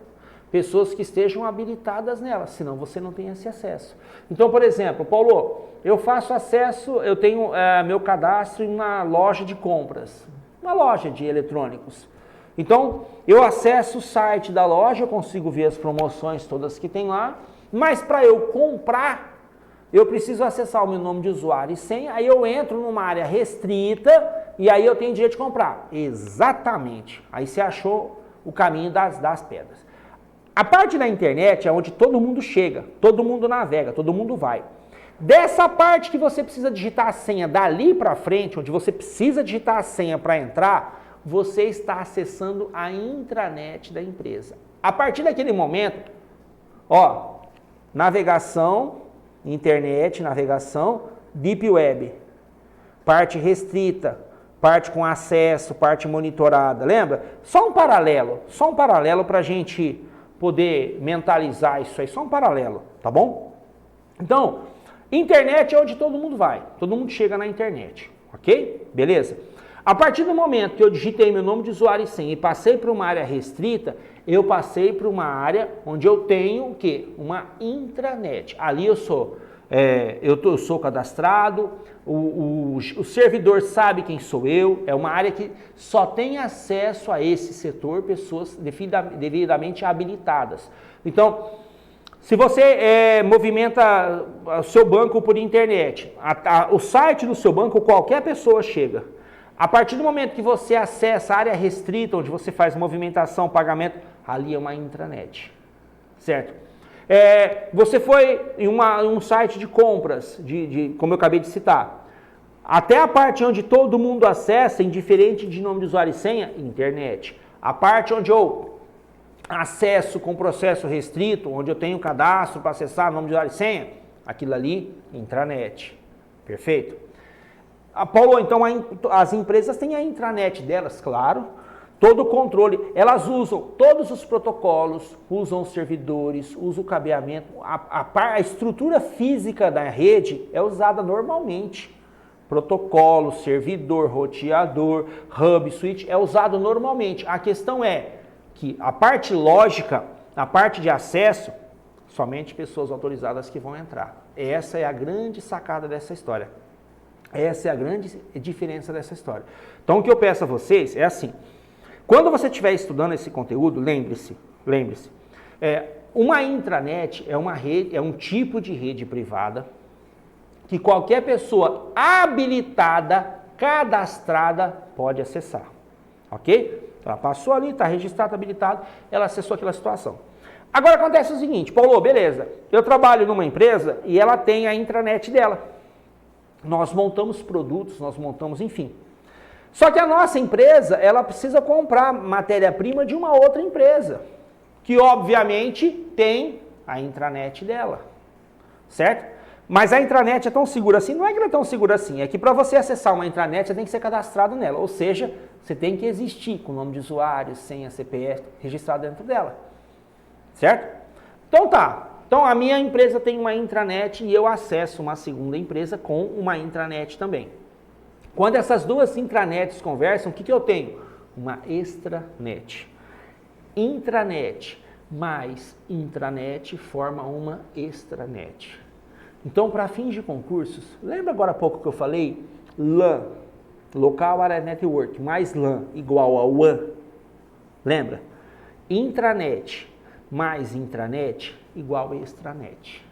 pessoas que estejam habilitadas nela, senão você não tem esse acesso. Então, por exemplo, Paulo, eu faço acesso, eu tenho meu cadastro em uma loja de compras, uma loja de eletrônicos. Então, eu acesso o site da loja, eu consigo ver as promoções todas que tem lá, mas para eu comprar, eu preciso acessar o meu nome de usuário e senha, aí eu entro numa área restrita e aí eu tenho direito de comprar. Exatamente. Aí você achou o caminho das pedras. A parte da internet é onde todo mundo chega, todo mundo navega, todo mundo vai. Dessa parte que você precisa digitar a senha dali para frente, onde você precisa digitar a senha para entrar, você está acessando a intranet da empresa. A partir daquele momento, ó, navegação, internet, navegação, deep web, parte restrita, parte com acesso, parte monitorada, lembra? Só um paralelo para a gente poder mentalizar isso aí, só um paralelo, tá bom? Então, internet é onde todo mundo vai, todo mundo chega na internet, ok? Beleza? A partir do momento que eu digitei meu nome de usuário e senha e passei para uma área restrita, eu passei para uma área onde eu tenho o quê? Uma intranet. Ali eu sou cadastrado, o servidor sabe quem sou eu, é uma área que só tem acesso a esse setor pessoas devidamente habilitadas. Então, se você movimenta o seu banco por internet, o site do seu banco, qualquer pessoa chega. A partir do momento que você acessa a área restrita, onde você faz movimentação, pagamento, ali é uma intranet, certo? Você foi em um site de compras, como eu acabei de citar. Até a parte onde todo mundo acessa, indiferente de nome de usuário e senha, internet. A parte onde eu acesso com processo restrito, onde eu tenho cadastro para acessar nome de usuário e senha, aquilo ali, intranet. Perfeito? Paulo, então as empresas têm a intranet delas, claro. Todo o controle, elas usam todos os protocolos, usam os servidores, usam o cabeamento, a estrutura física da rede é usada normalmente. Protocolo, servidor, roteador, hub, switch, é usado normalmente. A questão é que a parte lógica, a parte de acesso, somente pessoas autorizadas que vão entrar. Essa é a grande sacada dessa história. Essa é a grande diferença dessa história. Então o que eu peço a vocês é assim, quando você estiver estudando esse conteúdo, lembre-se, uma intranet é um tipo de rede privada que qualquer pessoa habilitada, cadastrada, pode acessar, ok? Ela passou ali, está registrado, habilitado, ela acessou aquela situação. Agora acontece o seguinte, Paulo, beleza, eu trabalho numa empresa e ela tem a intranet dela. Nós montamos produtos, nós montamos, enfim. Só que a nossa empresa, ela precisa comprar matéria-prima de uma outra empresa, que obviamente tem a intranet dela, certo? Mas a intranet é tão segura assim? Não é que ela é tão segura assim, é que para você acessar uma intranet, você tem que ser cadastrado nela, ou seja, você tem que existir com o nome de usuário, senha, CPF, registrado dentro dela, certo? Então tá, então a minha empresa tem uma intranet e eu acesso uma segunda empresa com uma intranet também. Quando essas duas intranets conversam, o que eu tenho? Uma extranet. Intranet mais intranet forma uma extranet. Então, para fins de concursos, lembra agora há pouco que eu falei? LAN, Local Area Network, mais LAN igual a WAN. Lembra? Intranet mais intranet igual a extranet.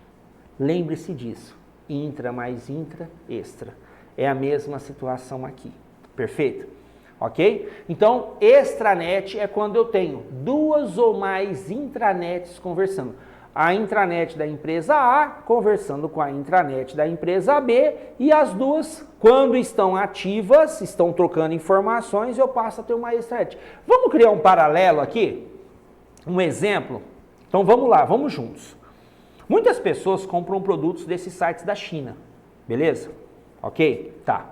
Lembre-se disso. Intra mais intra, extra. É a mesma situação aqui, perfeito? Ok? Então, extranet é quando eu tenho duas ou mais intranets conversando. A intranet da empresa A conversando com a intranet da empresa B e as duas, quando estão ativas, estão trocando informações, eu passo a ter uma extranet. Vamos criar um paralelo aqui? Um exemplo? Então vamos lá, vamos juntos. Muitas pessoas compram produtos desses sites da China, beleza? Ok? Tá.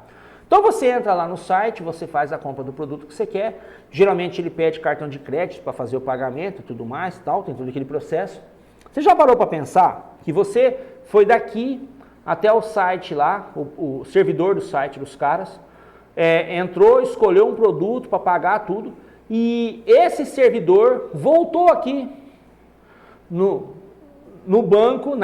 Então você entra lá no site, você faz a compra do produto que você quer. Geralmente ele pede cartão de crédito para fazer o pagamento e tudo mais, tal, tem todo aquele processo. Você já parou para pensar que você foi daqui até o site lá, o servidor do site dos caras, entrou, escolheu um produto para pagar tudo e esse servidor voltou aqui no banco,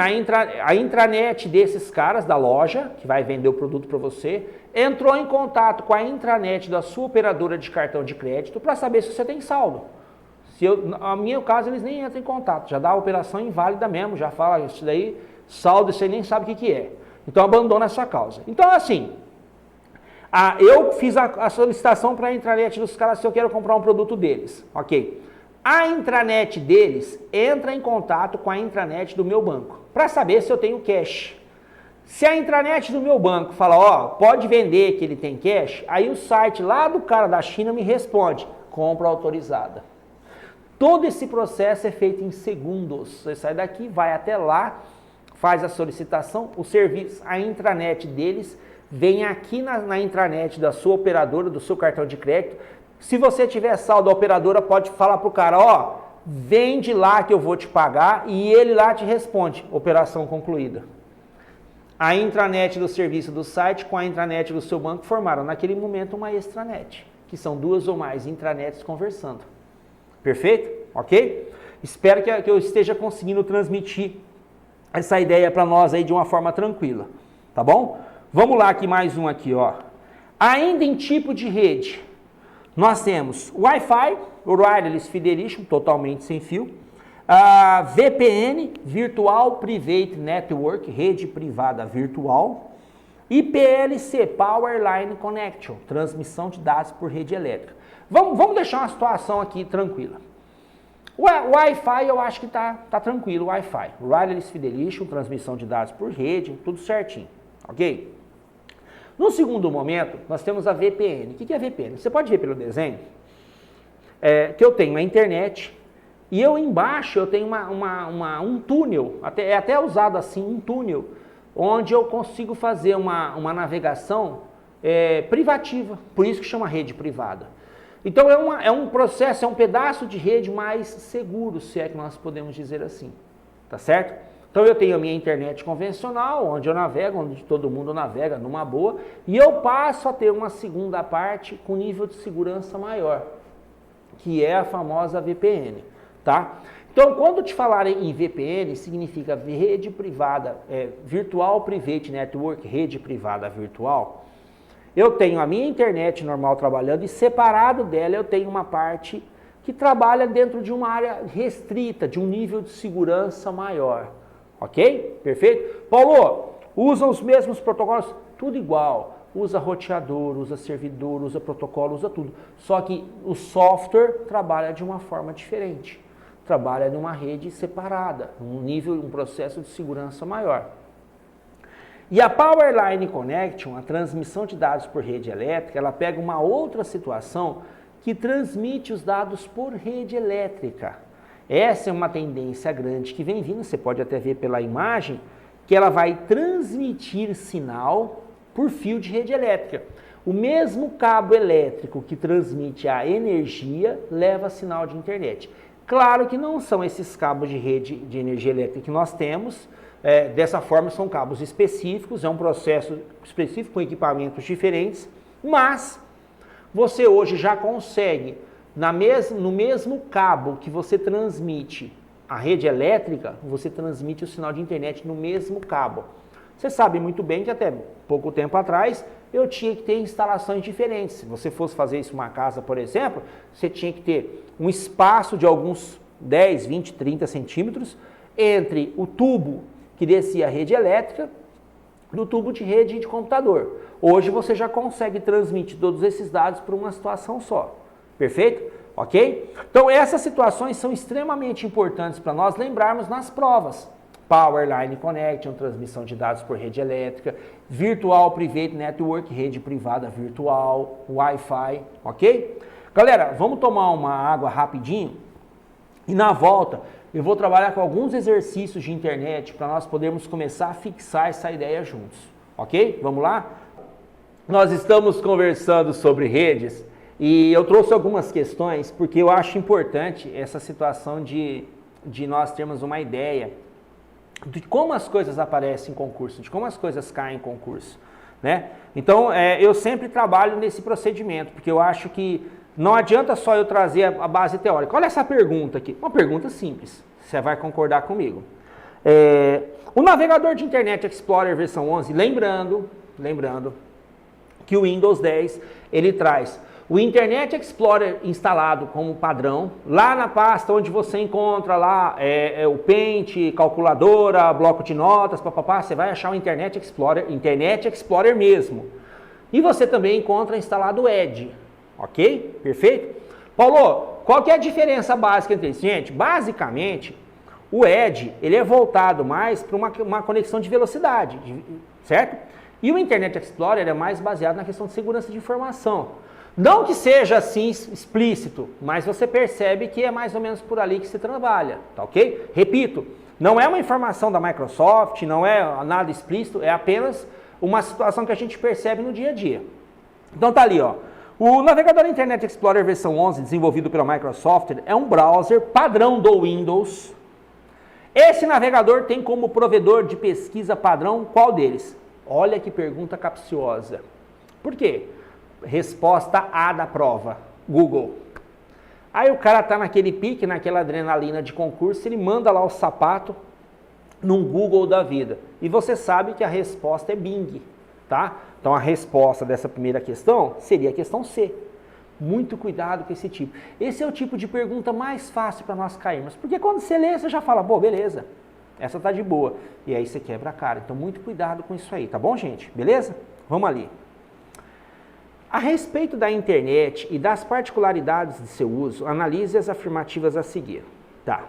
a intranet desses caras da loja, que vai vender o produto para você, entrou em contato com a intranet da sua operadora de cartão de crédito para saber se você tem saldo. No meu caso, eles nem entram em contato, já dá a operação inválida mesmo, já fala isso daí, saldo, você nem sabe o que é. Então abandona essa causa. Então assim, eu fiz a solicitação para a intranet dos caras se eu quero comprar um produto deles, ok. A intranet deles entra em contato com a intranet do meu banco, para saber se eu tenho cash. Se a intranet do meu banco fala, ó, pode vender que ele tem cash, aí o site lá do cara da China me responde, compra autorizada. Todo esse processo é feito em segundos. Você sai daqui, vai até lá, faz a solicitação, o serviço, a intranet deles vem aqui na intranet da sua operadora, do seu cartão de crédito. Se você tiver saldo, a operadora pode falar para o cara, ó, vende lá que eu vou te pagar, e ele lá te responde, operação concluída. A intranet do serviço do site com a intranet do seu banco formaram naquele momento uma extranet, que são duas ou mais intranets conversando. Perfeito? Ok? Espero que eu esteja conseguindo transmitir essa ideia para nós aí de uma forma tranquila, tá bom? Vamos lá aqui mais um aqui, ó. Ainda em tipo de rede, nós temos Wi-Fi, Wireless Federation, totalmente sem fio, VPN, Virtual Private Network, rede privada virtual, e PLC, Power Line Connection, transmissão de dados por rede elétrica. Vamos deixar uma situação aqui tranquila. O Wi-Fi eu acho que tá tranquilo, Wi-Fi. Wireless Federation, transmissão de dados por rede, tudo certinho, ok? No segundo momento, nós temos a VPN. O que é a VPN? Você pode ver pelo desenho que eu tenho a internet e eu embaixo eu tenho um túnel, é até usado assim, um túnel, onde eu consigo fazer uma navegação privativa, por isso que chama rede privada. Então é um processo, é um pedaço de rede mais seguro, se é que nós podemos dizer assim, tá certo? Então eu tenho a minha internet convencional, onde eu navego, onde todo mundo navega numa boa, e eu passo a ter uma segunda parte com nível de segurança maior, que é a famosa VPN, tá? Então quando te falarem em VPN, significa rede privada, Virtual Private Network, rede privada virtual. Eu tenho a minha internet normal trabalhando e separado dela eu tenho uma parte que trabalha dentro de uma área restrita, de um nível de segurança maior. Ok? Perfeito? Paulo, usam os mesmos protocolos? Tudo igual. Usa roteador, usa servidor, usa protocolo, usa tudo. Só que o software trabalha de uma forma diferente. Trabalha numa rede separada, um processo de segurança maior. E a Power Line Connection, a transmissão de dados por rede elétrica, ela pega uma outra situação que transmite os dados por rede elétrica. Essa é uma tendência grande que vem vindo, você pode até ver pela imagem, que ela vai transmitir sinal por fio de rede elétrica. O mesmo cabo elétrico que transmite a energia leva sinal de internet. Claro que não são esses cabos de rede de energia elétrica que nós temos, dessa forma são cabos específicos, é um processo específico com equipamentos diferentes, mas você hoje já consegue, no mesmo cabo que você transmite a rede elétrica, você transmite o sinal de internet no mesmo cabo. Você sabe muito bem que até pouco tempo atrás eu tinha que ter instalações diferentes. Se você fosse fazer isso em uma casa, por exemplo, você tinha que ter um espaço de alguns 10, 20, 30 centímetros entre o tubo que descia a rede elétrica do tubo de rede de computador. Hoje você já consegue transmitir todos esses dados para uma situação só. Perfeito? Ok? Então essas situações são extremamente importantes para nós lembrarmos nas provas. Power Line Connection, transmissão de dados por rede elétrica, Virtual Private Network, rede privada virtual, Wi-Fi, ok? Galera, vamos tomar uma água rapidinho e na volta eu vou trabalhar com alguns exercícios de internet para nós podermos começar a fixar essa ideia juntos, ok? Vamos lá? Nós estamos conversando sobre redes e eu trouxe algumas questões porque eu acho importante essa situação de nós termos uma ideia de como as coisas aparecem em concurso, de como as coisas caem em concurso, né? Então, eu sempre trabalho nesse procedimento, porque eu acho que não adianta só eu trazer a base teórica. Olha essa pergunta aqui, uma pergunta simples, você vai concordar comigo. O navegador de Internet Explorer versão 11, lembrando que o Windows 10, ele traz o Internet Explorer instalado como padrão, lá na pasta onde você encontra lá o Paint, calculadora, bloco de notas, papapá, você vai achar o Internet Explorer mesmo. E você também encontra instalado o Edge, ok? Perfeito? Paulo, qual que é a diferença básica entre eles? Gente, basicamente, o Edge, ele é voltado mais para uma conexão de velocidade, certo? E o Internet Explorer é mais baseado na questão de segurança de informação. Não que seja assim explícito, mas você percebe que é mais ou menos por ali que se trabalha, tá ok? Repito, não é uma informação da Microsoft, não é nada explícito, é apenas uma situação que a gente percebe no dia a dia. Então tá ali, ó. O navegador Internet Explorer versão 11, desenvolvido pela Microsoft, é um browser padrão do Windows. Esse navegador tem como provedor de pesquisa padrão qual deles? Olha que pergunta capciosa. Por quê? Resposta A da prova, Google. Aí o cara tá naquele pique, naquela adrenalina de concurso, ele manda lá o sapato num Google da vida. E você sabe que a resposta é Bing, tá? Então a resposta dessa primeira questão seria a questão C. Muito cuidado com esse tipo. Esse é o tipo de pergunta mais fácil para nós cairmos. Porque quando você lê, você já fala, pô, beleza, essa tá de boa. E aí você quebra a cara. Então muito cuidado com isso aí, tá bom, gente? Beleza? Vamos ali. A respeito da internet e das particularidades de seu uso, analise as afirmativas a seguir. Tá.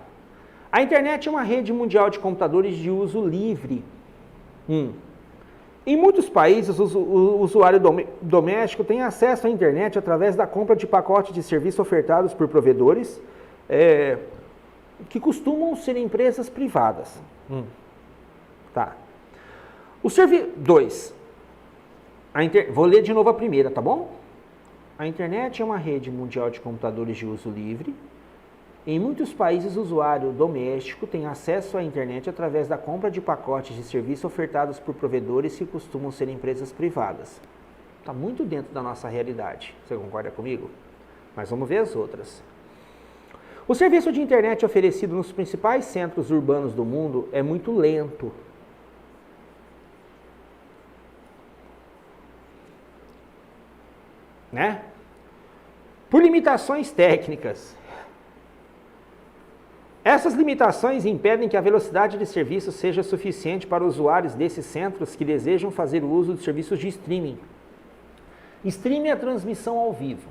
A internet é uma rede mundial de computadores de uso livre. Em muitos países, o usuário doméstico tem acesso à internet através da compra de pacotes de serviço ofertados por provedores que costumam ser empresas privadas. Tá. 2. Vou ler de novo a primeira, tá bom? A internet é uma rede mundial de computadores de uso livre. Em muitos países, o usuário doméstico tem acesso à internet através da compra de pacotes de serviço ofertados por provedores que costumam ser empresas privadas. Está muito dentro da nossa realidade. Você concorda comigo? Mas vamos ver as outras. O serviço de internet oferecido nos principais centros urbanos do mundo é muito lento. Né? Por limitações técnicas. Essas limitações impedem que a velocidade de serviço seja suficiente para usuários desses centros que desejam fazer uso de serviços de streaming. Streaming é a transmissão ao vivo.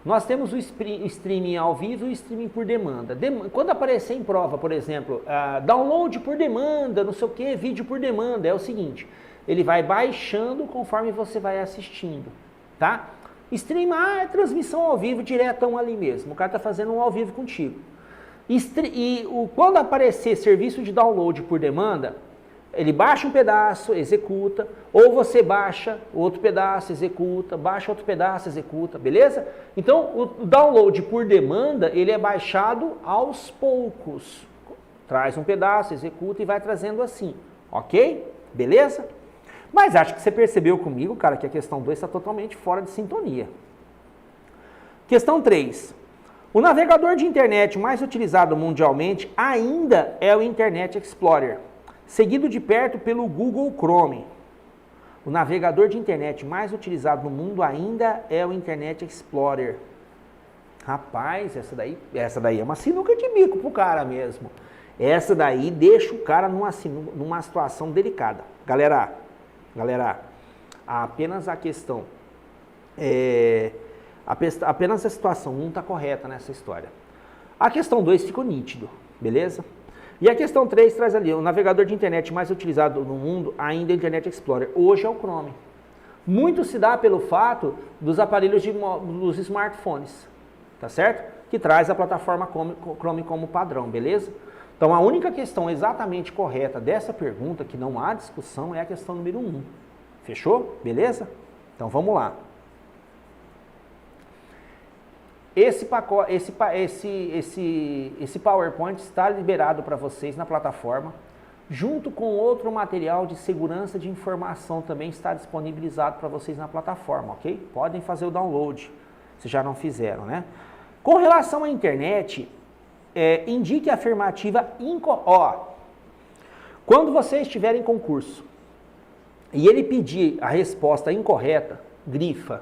Nós temos o streaming ao vivo e o streaming por demanda. Quando aparecer em prova, por exemplo, download por demanda, não sei o que, vídeo por demanda, é o seguinte, ele vai baixando conforme você vai assistindo, tá? Stream é transmissão ao vivo, diretão ali mesmo, o cara está fazendo um ao vivo contigo. Quando aparecer serviço de download por demanda, ele baixa um pedaço, executa, ou você baixa outro pedaço, executa, baixa outro pedaço, executa, beleza? Então, o download por demanda, ele é baixado aos poucos. Traz um pedaço, executa e vai trazendo assim, ok? Beleza? Mas acho que você percebeu comigo, cara, que a questão 2 está totalmente fora de sintonia. Questão 3. O navegador de internet mais utilizado mundialmente ainda é o Internet Explorer, seguido de perto pelo Google Chrome. O navegador de internet mais utilizado no mundo ainda é o Internet Explorer. Rapaz, essa daí é uma sinuca de bico pro cara mesmo. Essa daí deixa o cara numa situação delicada. Galera, apenas a questão apenas a situação 1 está correta nessa história. A questão 2 ficou nítido, beleza? E a questão 3 traz ali, o navegador de internet mais utilizado no mundo ainda é o Internet Explorer. Hoje é o Chrome. Muito se dá pelo fato dos aparelhos dos smartphones, tá certo? Que traz a plataforma Chrome como padrão, beleza? Então a única questão exatamente correta dessa pergunta, que não há discussão, é a questão número 1. Fechou? Beleza? Então vamos lá. Esse PowerPoint está liberado para vocês na plataforma, junto com outro material de segurança de informação também está disponibilizado para vocês na plataforma, ok? Podem fazer o download, se já não fizeram, né? Com relação à internet, indique a afirmativa quando você estiver em concurso e ele pedir a resposta incorreta, grifa,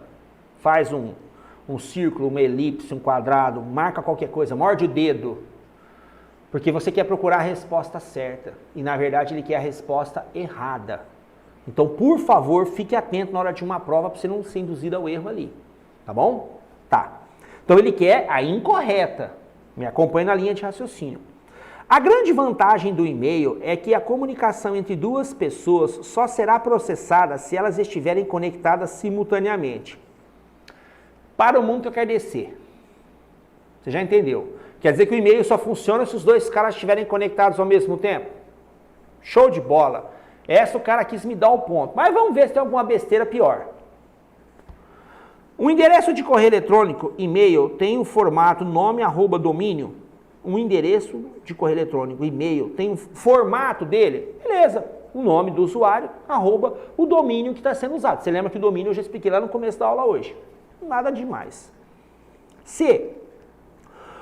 faz um círculo, uma elipse, um quadrado, marca qualquer coisa, morde o dedo, porque você quer procurar a resposta certa e na verdade ele quer a resposta errada. Então, por favor, fique atento na hora de uma prova para você não ser induzido ao erro ali, tá bom? Tá. Então ele quer a incorreta. Me acompanha na linha de raciocínio. A grande vantagem do e-mail é que a comunicação entre duas pessoas só será processada se elas estiverem conectadas simultaneamente. Para o mundo que eu quero descer. Você já entendeu? Quer dizer que o e-mail só funciona se os dois caras estiverem conectados ao mesmo tempo? Show de bola. Essa o cara quis me dar o ponto. Mas vamos ver se tem alguma besteira pior. O endereço de correio eletrônico, e-mail, tem o formato nome, @ domínio. Um endereço de correio eletrônico, e-mail, tem o formato dele. Beleza. O nome do usuário, @ o domínio que está sendo usado. Você lembra que o domínio eu já expliquei lá no começo da aula hoje. Nada demais. C.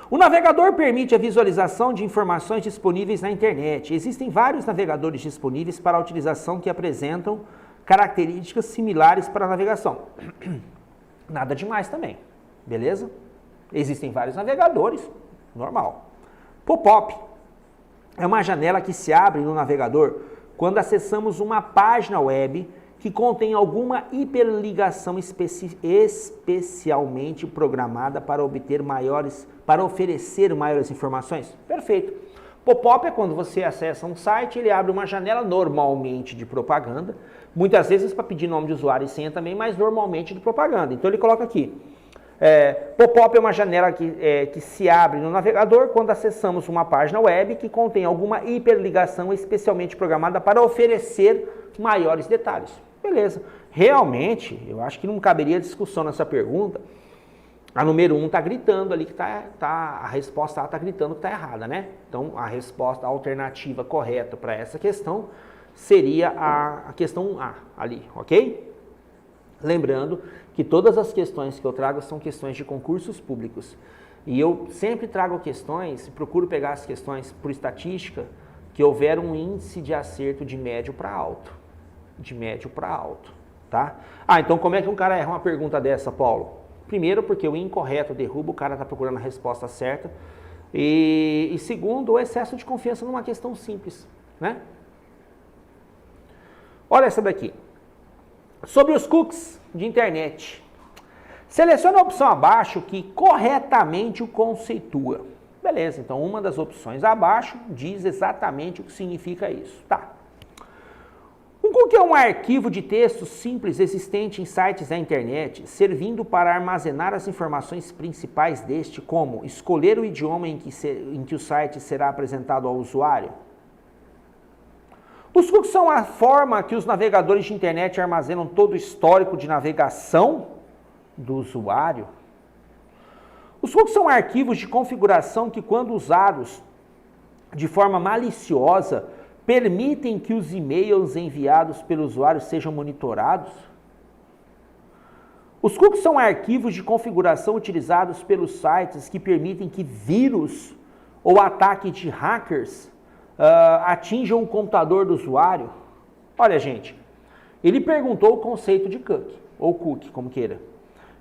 O navegador permite a visualização de informações disponíveis na internet. Existem vários navegadores disponíveis para a utilização que apresentam características similares para a navegação. Nada demais também, beleza? Existem vários navegadores, normal. Pop-up é uma janela que se abre no navegador quando acessamos uma página web que contém alguma hiperligação especialmente programada para oferecer maiores informações. Perfeito. Pop-up é quando você acessa um site, ele abre uma janela normalmente de propaganda, muitas vezes para pedir nome de usuário e senha também, mas normalmente de propaganda. Então ele coloca aqui, pop-up é uma janela que se abre no navegador quando acessamos uma página web que contém alguma hiperligação especialmente programada para oferecer maiores detalhes. Beleza. Realmente, eu acho que não caberia discussão nessa pergunta. A número 1 está gritando ali que a resposta A está gritando que está errada, né? Então, a resposta, a alternativa correta para essa questão seria a questão A ali, ok? Lembrando que todas as questões que eu trago são questões de concursos públicos. E eu sempre trago questões, procuro pegar as questões por estatística, que houver um índice de acerto de médio para alto. De médio para alto, tá? Então como é que um cara erra uma pergunta dessa, Paulo? Primeiro, porque o incorreto derruba, o cara está procurando a resposta certa. E segundo, o excesso de confiança numa questão simples, né? Olha essa daqui. Sobre os cookies de internet. Selecione a opção abaixo que corretamente o conceitua. Beleza, então uma das opções abaixo diz exatamente o que significa isso, tá? Um cookie é um arquivo de texto simples existente em sites da internet, servindo para armazenar as informações principais deste, como escolher o idioma em que o site será apresentado ao usuário. Os cookies são a forma que os navegadores de internet armazenam todo o histórico de navegação do usuário. Os cookies são arquivos de configuração que, quando usados de forma maliciosa, permitem que os e-mails enviados pelo usuário sejam monitorados. Os cookies são arquivos de configuração utilizados pelos sites que permitem que vírus ou ataque de hackers atinjam o computador do usuário. Olha, gente, ele perguntou o conceito de cookie, ou cookie, como queira.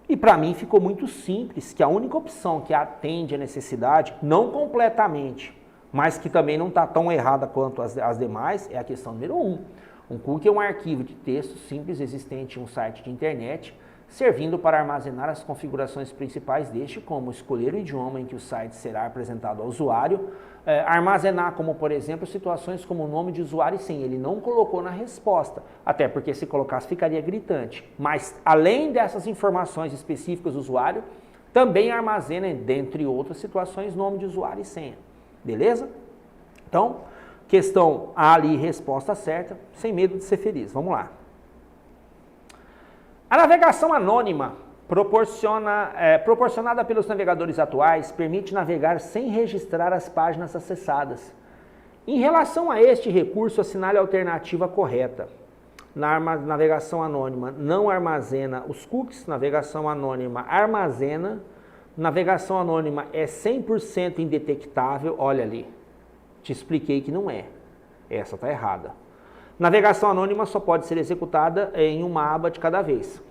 E para mim ficou muito simples, que a única opção que atende a necessidade, não completamente, mas que também não está tão errada quanto as demais, é a questão número 1. Um cookie é um arquivo de texto simples existente em um site de internet, servindo para armazenar as configurações principais deste, como escolher o idioma em que o site será apresentado ao usuário, armazenar, como por exemplo, situações como o nome de usuário e senha. Ele não colocou na resposta, até porque se colocasse ficaria gritante. Mas além dessas informações específicas do usuário, também armazena, dentre outras situações, nome de usuário e senha. Beleza? Então, questão A ali, resposta certa, sem medo de ser feliz. Vamos lá. A navegação anônima, proporcionada pelos navegadores atuais, permite navegar sem registrar as páginas acessadas. Em relação a este recurso, assinale a alternativa correta. Na navegação anônima não armazena os cookies, navegação anônima armazena. Navegação anônima é 100% indetectável, olha ali, te expliquei que não é, essa está errada. Navegação anônima só pode ser executada em uma aba de cada vez.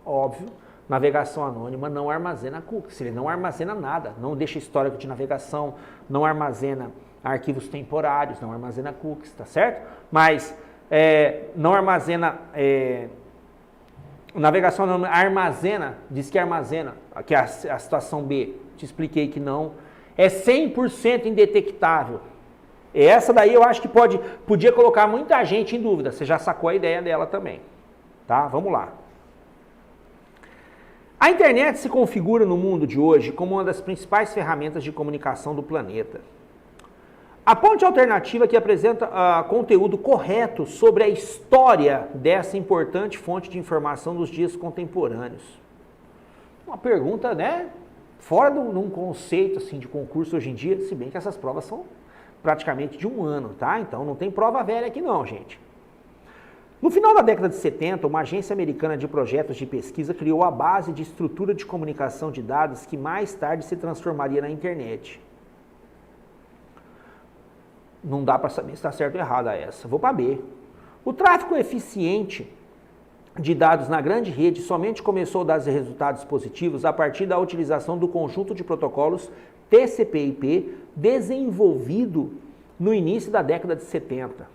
Óbvio, navegação anônima não armazena cookies, ele não armazena nada, não deixa histórico de navegação, não armazena arquivos temporários, não armazena cookies, tá certo? Mas não armazena Navegação armazena, diz que armazena, que é a situação B, te expliquei que não. É 100% indetectável. Essa daí eu acho que podia colocar muita gente em dúvida, você já sacou a ideia dela também. Tá? Vamos lá. A internet se configura no mundo de hoje como uma das principais ferramentas de comunicação do planeta. A ponte alternativa que apresenta conteúdo correto sobre a história dessa importante fonte de informação dos dias contemporâneos. Uma pergunta, né? Fora de um conceito assim, de concurso hoje em dia, se bem que essas provas são praticamente de 1 ano, tá? Então não tem prova velha aqui não, gente. No final da década de 70, uma agência americana de projetos de pesquisa criou a base de estrutura de comunicação de dados que mais tarde se transformaria na internet. Não dá para saber se está certo ou errada essa. Vou para B. O tráfego eficiente de dados na grande rede somente começou a dar resultados positivos a partir da utilização do conjunto de protocolos TCP/IP desenvolvido no início da década de 70.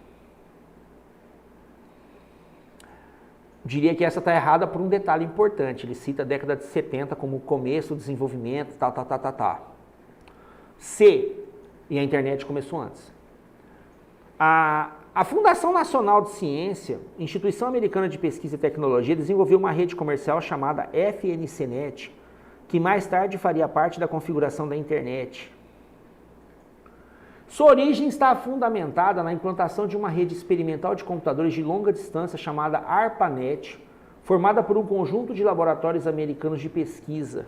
Diria que essa está errada por um detalhe importante. Ele cita a década de 70 como o começo do desenvolvimento, C. E a internet começou antes. A Fundação Nacional de Ciência, Instituição Americana de Pesquisa e Tecnologia, desenvolveu uma rede comercial chamada FNCNet, que mais tarde faria parte da configuração da internet. Sua origem está fundamentada na implantação de uma rede experimental de computadores de longa distância chamada ARPANET, formada por um conjunto de laboratórios americanos de pesquisa.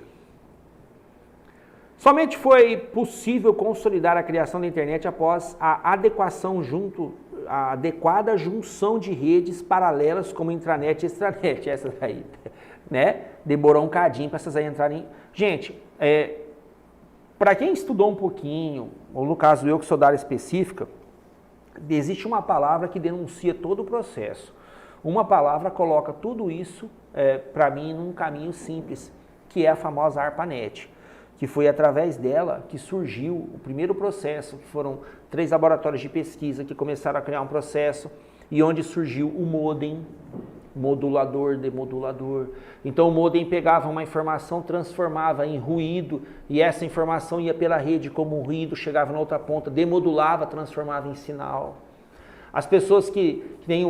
Somente foi possível consolidar a criação da internet após a adequada junção de redes paralelas como intranet e extranet. Essa daí, né? Demorou um cadinho para essas aí entrarem. Gente, para quem estudou um pouquinho, ou no caso eu que sou da área específica, existe uma palavra que denuncia todo o processo. Uma palavra coloca tudo isso, para mim, num caminho simples, que é a famosa ARPANET, que foi através dela que surgiu o primeiro processo, que foram 3 laboratórios de pesquisa que começaram a criar um processo, e onde surgiu o modem, modulador, demodulador. Então o modem pegava uma informação, transformava em ruído, e essa informação ia pela rede como ruído, chegava na outra ponta, demodulava, transformava em sinal. As pessoas que têm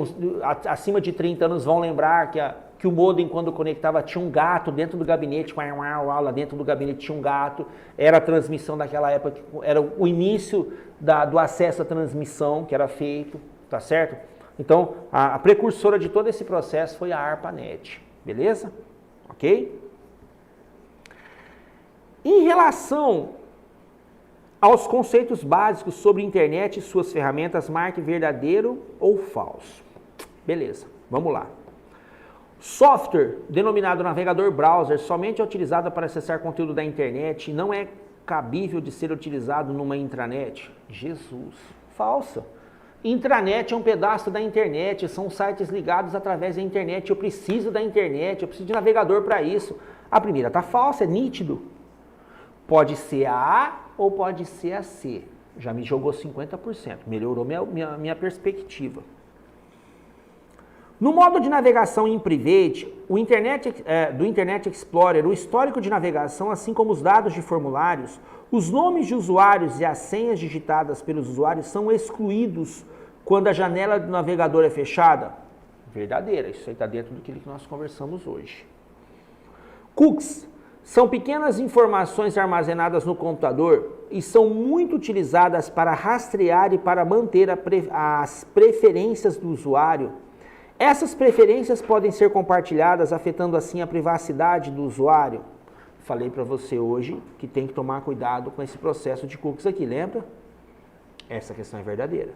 acima de 30 anos vão lembrar que o modem, quando conectava, tinha um gato dentro do gabinete, lá dentro do gabinete tinha um gato, era a transmissão daquela época, era o início do acesso à transmissão que era feito, tá certo? Então, a precursora de todo esse processo foi a ARPANET, beleza? Ok? Em relação aos conceitos básicos sobre internet e suas ferramentas, marque verdadeiro ou falso. Beleza, vamos lá. Software, denominado navegador browser, somente é utilizado para acessar conteúdo da internet e não é cabível de ser utilizado numa intranet. Jesus, falsa. Intranet é um pedaço da internet, são sites ligados através da internet. Eu preciso da internet, eu preciso de navegador para isso. A primeira está falsa, é nítido. Pode ser a A ou pode ser a C. Já me jogou 50%, melhorou minha perspectiva. No modo de navegação em private, do Internet Explorer, o histórico de navegação, assim como os dados de formulários, os nomes de usuários e as senhas digitadas pelos usuários são excluídos quando a janela do navegador é fechada? Verdadeira, isso aí está dentro do que nós conversamos hoje. Cookies são pequenas informações armazenadas no computador e são muito utilizadas para rastrear e para manter as preferências do usuário. Essas preferências podem ser compartilhadas, afetando assim a privacidade do usuário. Falei para você hoje que tem que tomar cuidado com esse processo de cookies aqui, lembra? Essa questão é verdadeira.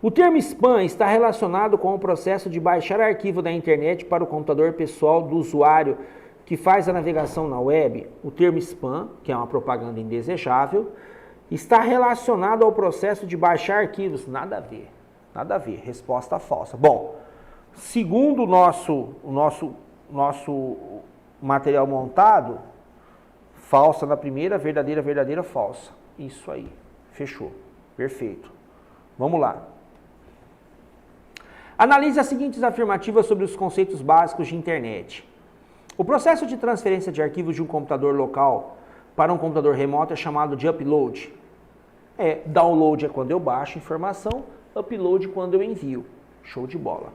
O termo spam está relacionado com o processo de baixar arquivo da internet para o computador pessoal do usuário que faz a navegação na web. O termo spam, que é uma propaganda indesejável, está relacionado ao processo de baixar arquivos. Nada a ver. Nada a ver, resposta falsa. Bom, segundo o nosso material montado, falsa na primeira, verdadeira, falsa. Isso aí, fechou, perfeito. Vamos lá. Analise as seguintes afirmativas sobre os conceitos básicos de internet. O processo de transferência de arquivos de um computador local para um computador remoto é chamado de upload. Download é quando eu baixo informação, upload quando eu envio. Show de bola.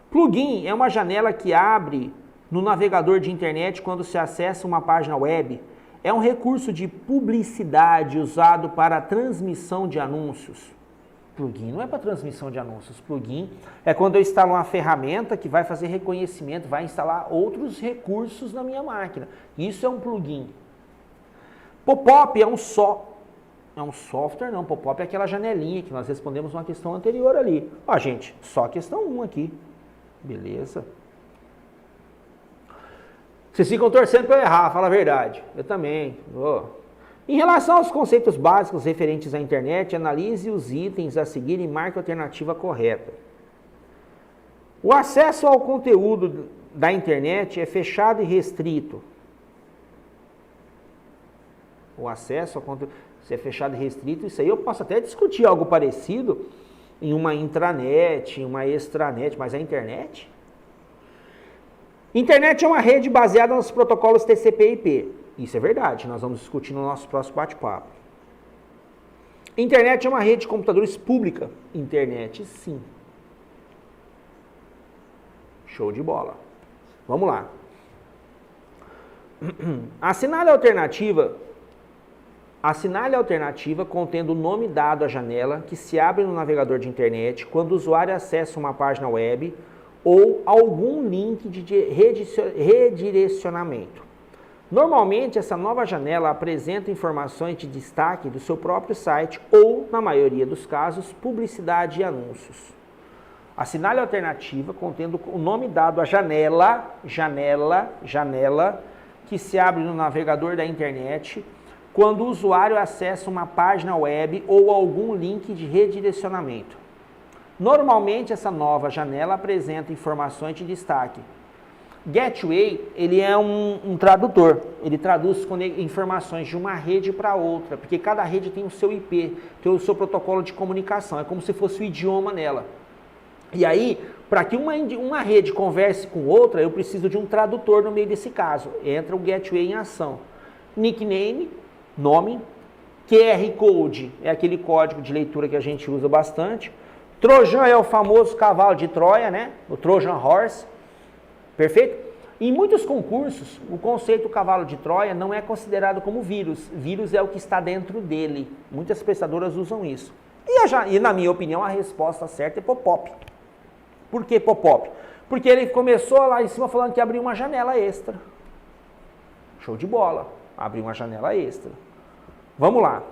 Plugin é uma janela que abre no navegador de internet quando se acessa uma página web. É um recurso de publicidade usado para a transmissão de anúncios. Plugin não é para transmissão de anúncios. Plugin é quando eu instalo uma ferramenta que vai fazer reconhecimento, vai instalar outros recursos na minha máquina. Isso é um plugin. Pop-up é um software, não. Pop-up é aquela janelinha que nós respondemos uma questão anterior ali. Ó, gente, só a questão 1 aqui. Beleza. Vocês ficam torcendo para eu errar, fala a verdade. Eu também. Em relação aos conceitos básicos referentes à internet, analise os itens a seguir e marque a alternativa correta. O acesso ao conteúdo da internet é fechado e restrito. O acesso ao conteúdo, se é fechado e restrito, isso aí eu posso até discutir algo parecido em uma intranet, em uma extranet, mas a internet? Internet é uma rede baseada nos protocolos TCP e IP. Isso é verdade, nós vamos discutir no nosso próximo bate-papo. Internet é uma rede de computadores pública. Internet, sim. Show de bola. Vamos lá. Assinale a alternativa contendo o nome dado à janela que se abre no navegador de internet quando o usuário acessa uma página web ou algum link de redirecionamento. Normalmente, essa nova janela apresenta informações de destaque do seu próprio site ou, na maioria dos casos, publicidade e anúncios. Assinale a alternativa contendo o nome dado à janela que se abre no navegador da internet quando o usuário acessa uma página web ou algum link de redirecionamento. Normalmente, essa nova janela apresenta informações de destaque. Gateway, ele é um tradutor, ele traduz informações de uma rede para outra, porque cada rede tem o seu IP, tem o seu protocolo de comunicação, é como se fosse o idioma nela. E aí, para que uma rede converse com outra, eu preciso de um tradutor no meio desse caso. Entra o Gateway em ação. Nickname, nome. QR Code é aquele código de leitura que a gente usa bastante. Trojan é o famoso cavalo de Troia, né? O Trojan Horse. Perfeito? Em muitos concursos, o conceito cavalo de Troia não é considerado como vírus. Vírus é o que está dentro dele. Muitas prestadoras usam isso. E na minha opinião, a resposta certa é pop-up. Por que pop-up? Porque ele começou lá em cima falando que abriu uma janela extra. Show de bola. Abriu uma janela extra. Vamos lá.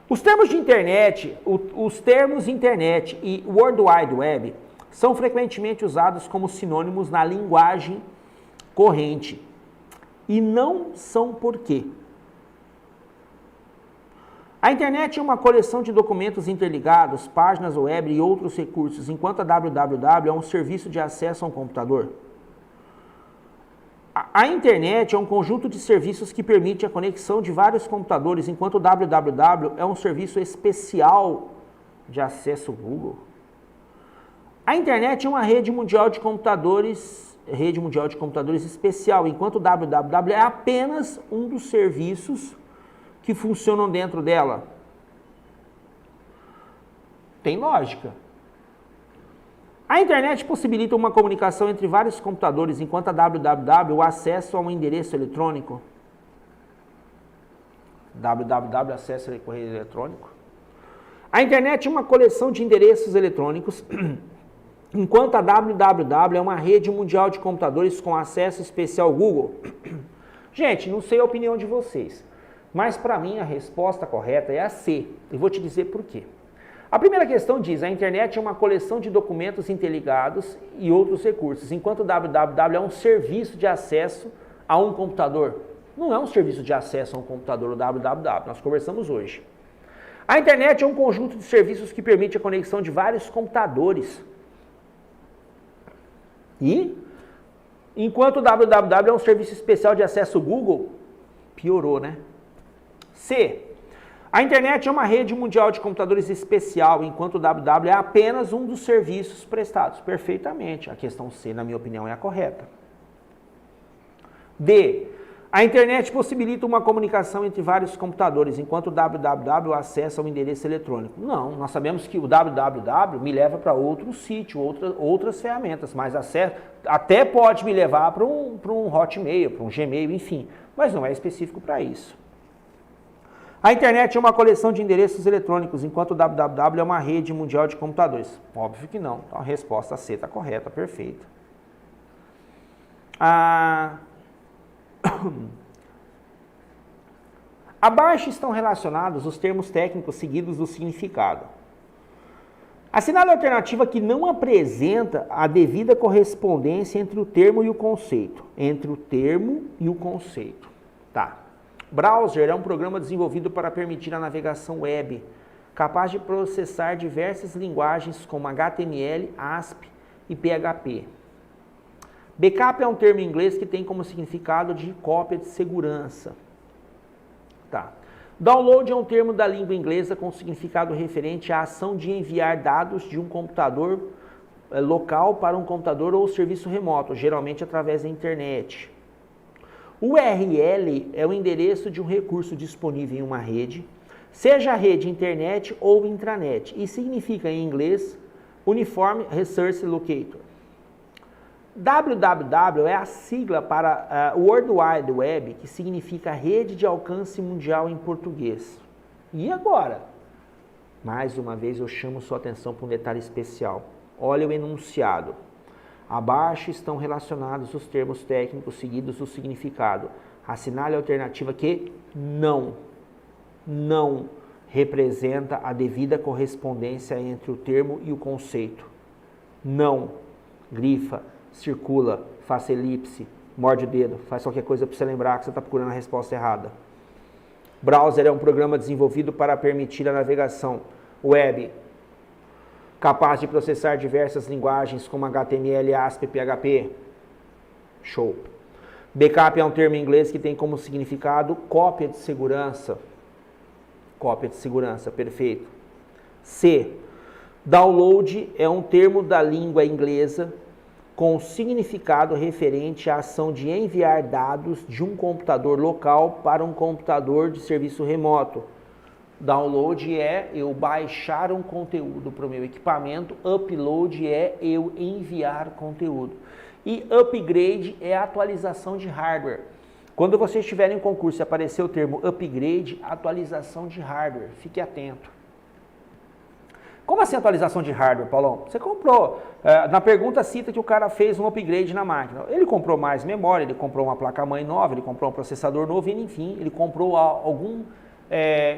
Os termos de internet, os termos internet e World Wide Web são frequentemente usados como sinônimos na linguagem corrente. E não são por quê? A internet é uma coleção de documentos interligados, páginas web e outros recursos, enquanto a www é um serviço de acesso a um computador. A internet é um conjunto de serviços que permite a conexão de vários computadores, enquanto o www é um serviço especial de acesso ao Google. A internet é uma rede mundial de computadores especial, enquanto o www é apenas um dos serviços que funcionam dentro dela. Tem lógica. A internet possibilita uma comunicação entre vários computadores, enquanto a www o acesso a um endereço eletrônico. www acesso ao correio eletrônico. A internet é uma coleção de endereços eletrônicos, enquanto a www é uma rede mundial de computadores com acesso especial ao Google. Gente, não sei a opinião de vocês, mas para mim a resposta correta é a C. E vou te dizer por quê. A primeira questão diz, a internet é uma coleção de documentos interligados e outros recursos, enquanto o www é um serviço de acesso a um computador. Não é um serviço de acesso a um computador, o www, nós conversamos hoje. A internet é um conjunto de serviços que permite a conexão de vários computadores. E, enquanto o www é um serviço especial de acesso ao Google, piorou, né? C. A internet é uma rede mundial de computadores especial, enquanto o www é apenas um dos serviços prestados. Perfeitamente. A questão C, na minha opinião, é a correta. D. A internet possibilita uma comunicação entre vários computadores, enquanto o www acessa o endereço eletrônico. Não, nós sabemos que o www me leva para outro sítio, outras ferramentas, mas até pode me levar para um Hotmail, para um Gmail, enfim, mas não é específico para isso. A internet é uma coleção de endereços eletrônicos, enquanto o www é uma rede mundial de computadores. Óbvio que não, então a resposta C está correta, perfeita. Abaixo estão relacionados os termos técnicos seguidos do significado. Assinale a alternativa que não apresenta a devida correspondência entre o termo e o conceito. Entre o termo e o conceito. Tá. Browser é um programa desenvolvido para permitir a navegação web, capaz de processar diversas linguagens como HTML, ASP e PHP. Backup é um termo em inglês que tem como significado de cópia de segurança. Tá. Download é um termo da língua inglesa com significado referente à ação de enviar dados de um computador local para um computador ou serviço remoto, geralmente através da internet. URL é o endereço de um recurso disponível em uma rede, seja a rede internet ou intranet, e significa em inglês Uniform Resource Locator. www é a sigla para World Wide Web, que significa rede de alcance mundial em português. E agora? Mais uma vez eu chamo sua atenção para um detalhe especial. Olha o enunciado. Abaixo estão relacionados os termos técnicos seguidos do significado. Assinale a alternativa que não representa a devida correspondência entre o termo e o conceito. Não. Grifa, circula, faça elipse, morde o dedo, faz qualquer coisa para você lembrar que você está procurando a resposta errada. Browser é um programa desenvolvido para permitir a navegação web, capaz de processar diversas linguagens como HTML, ASP e PHP. Show. Backup é um termo em inglês que tem como significado cópia de segurança. Cópia de segurança, perfeito. C. Download é um termo da língua inglesa com significado referente à ação de enviar dados de um computador local para um computador de serviço remoto. Download é eu baixar um conteúdo para o meu equipamento, upload é eu enviar conteúdo. E upgrade é a atualização de hardware. Quando vocês estiverem em concurso e aparecer o termo upgrade, atualização de hardware, fique atento. Como assim atualização de hardware, Paulão? Você comprou, na pergunta cita que o cara fez um upgrade na máquina. Ele comprou mais memória, ele comprou uma placa-mãe nova, ele comprou um processador novo, enfim, ele comprou algum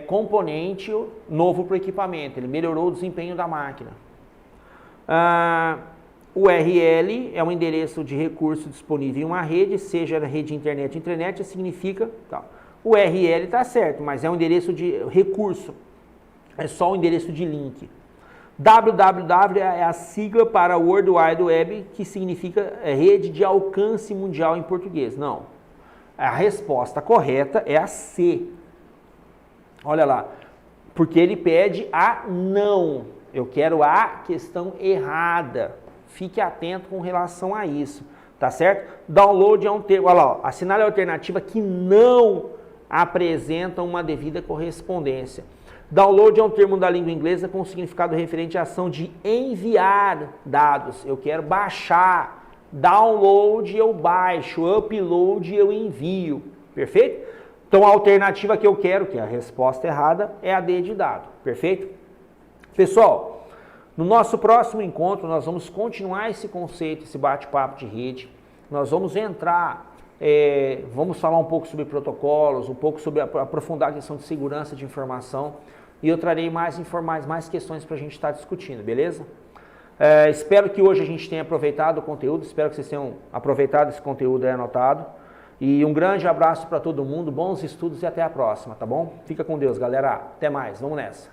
componente novo para o equipamento, ele melhorou o desempenho da máquina. URL é um endereço de recurso disponível em uma rede, seja na rede internet ou intranet, significa... Tá. URL está certo, mas é um endereço de recurso, é só um endereço de link. www é a sigla para World Wide Web, que significa rede de alcance mundial em português. Não. A resposta correta é a C. Olha lá. Porque ele pede a não. Eu quero a questão errada. Fique atento com relação a isso. Tá certo? Download é um termo. Olha lá. Assinale a alternativa que não apresenta uma devida correspondência. Download é um termo da língua inglesa com significado referente à ação de enviar dados. Eu quero baixar. Download eu baixo. Upload eu envio. Perfeito? Então a alternativa que eu quero, que é a resposta errada, é a D de dado. Perfeito? Pessoal, no nosso próximo encontro nós vamos continuar esse conceito, esse bate-papo de rede. Nós vamos entrar, vamos falar um pouco sobre protocolos, um pouco sobre aprofundar a questão de segurança de informação. E eu trarei mais questões para a gente estar discutindo, beleza? Espero que hoje a gente tenha aproveitado o conteúdo, espero que vocês tenham aproveitado esse conteúdo aí anotado. E um grande abraço para todo mundo, bons estudos e até a próxima, tá bom? Fica com Deus, galera. Até mais, vamos nessa.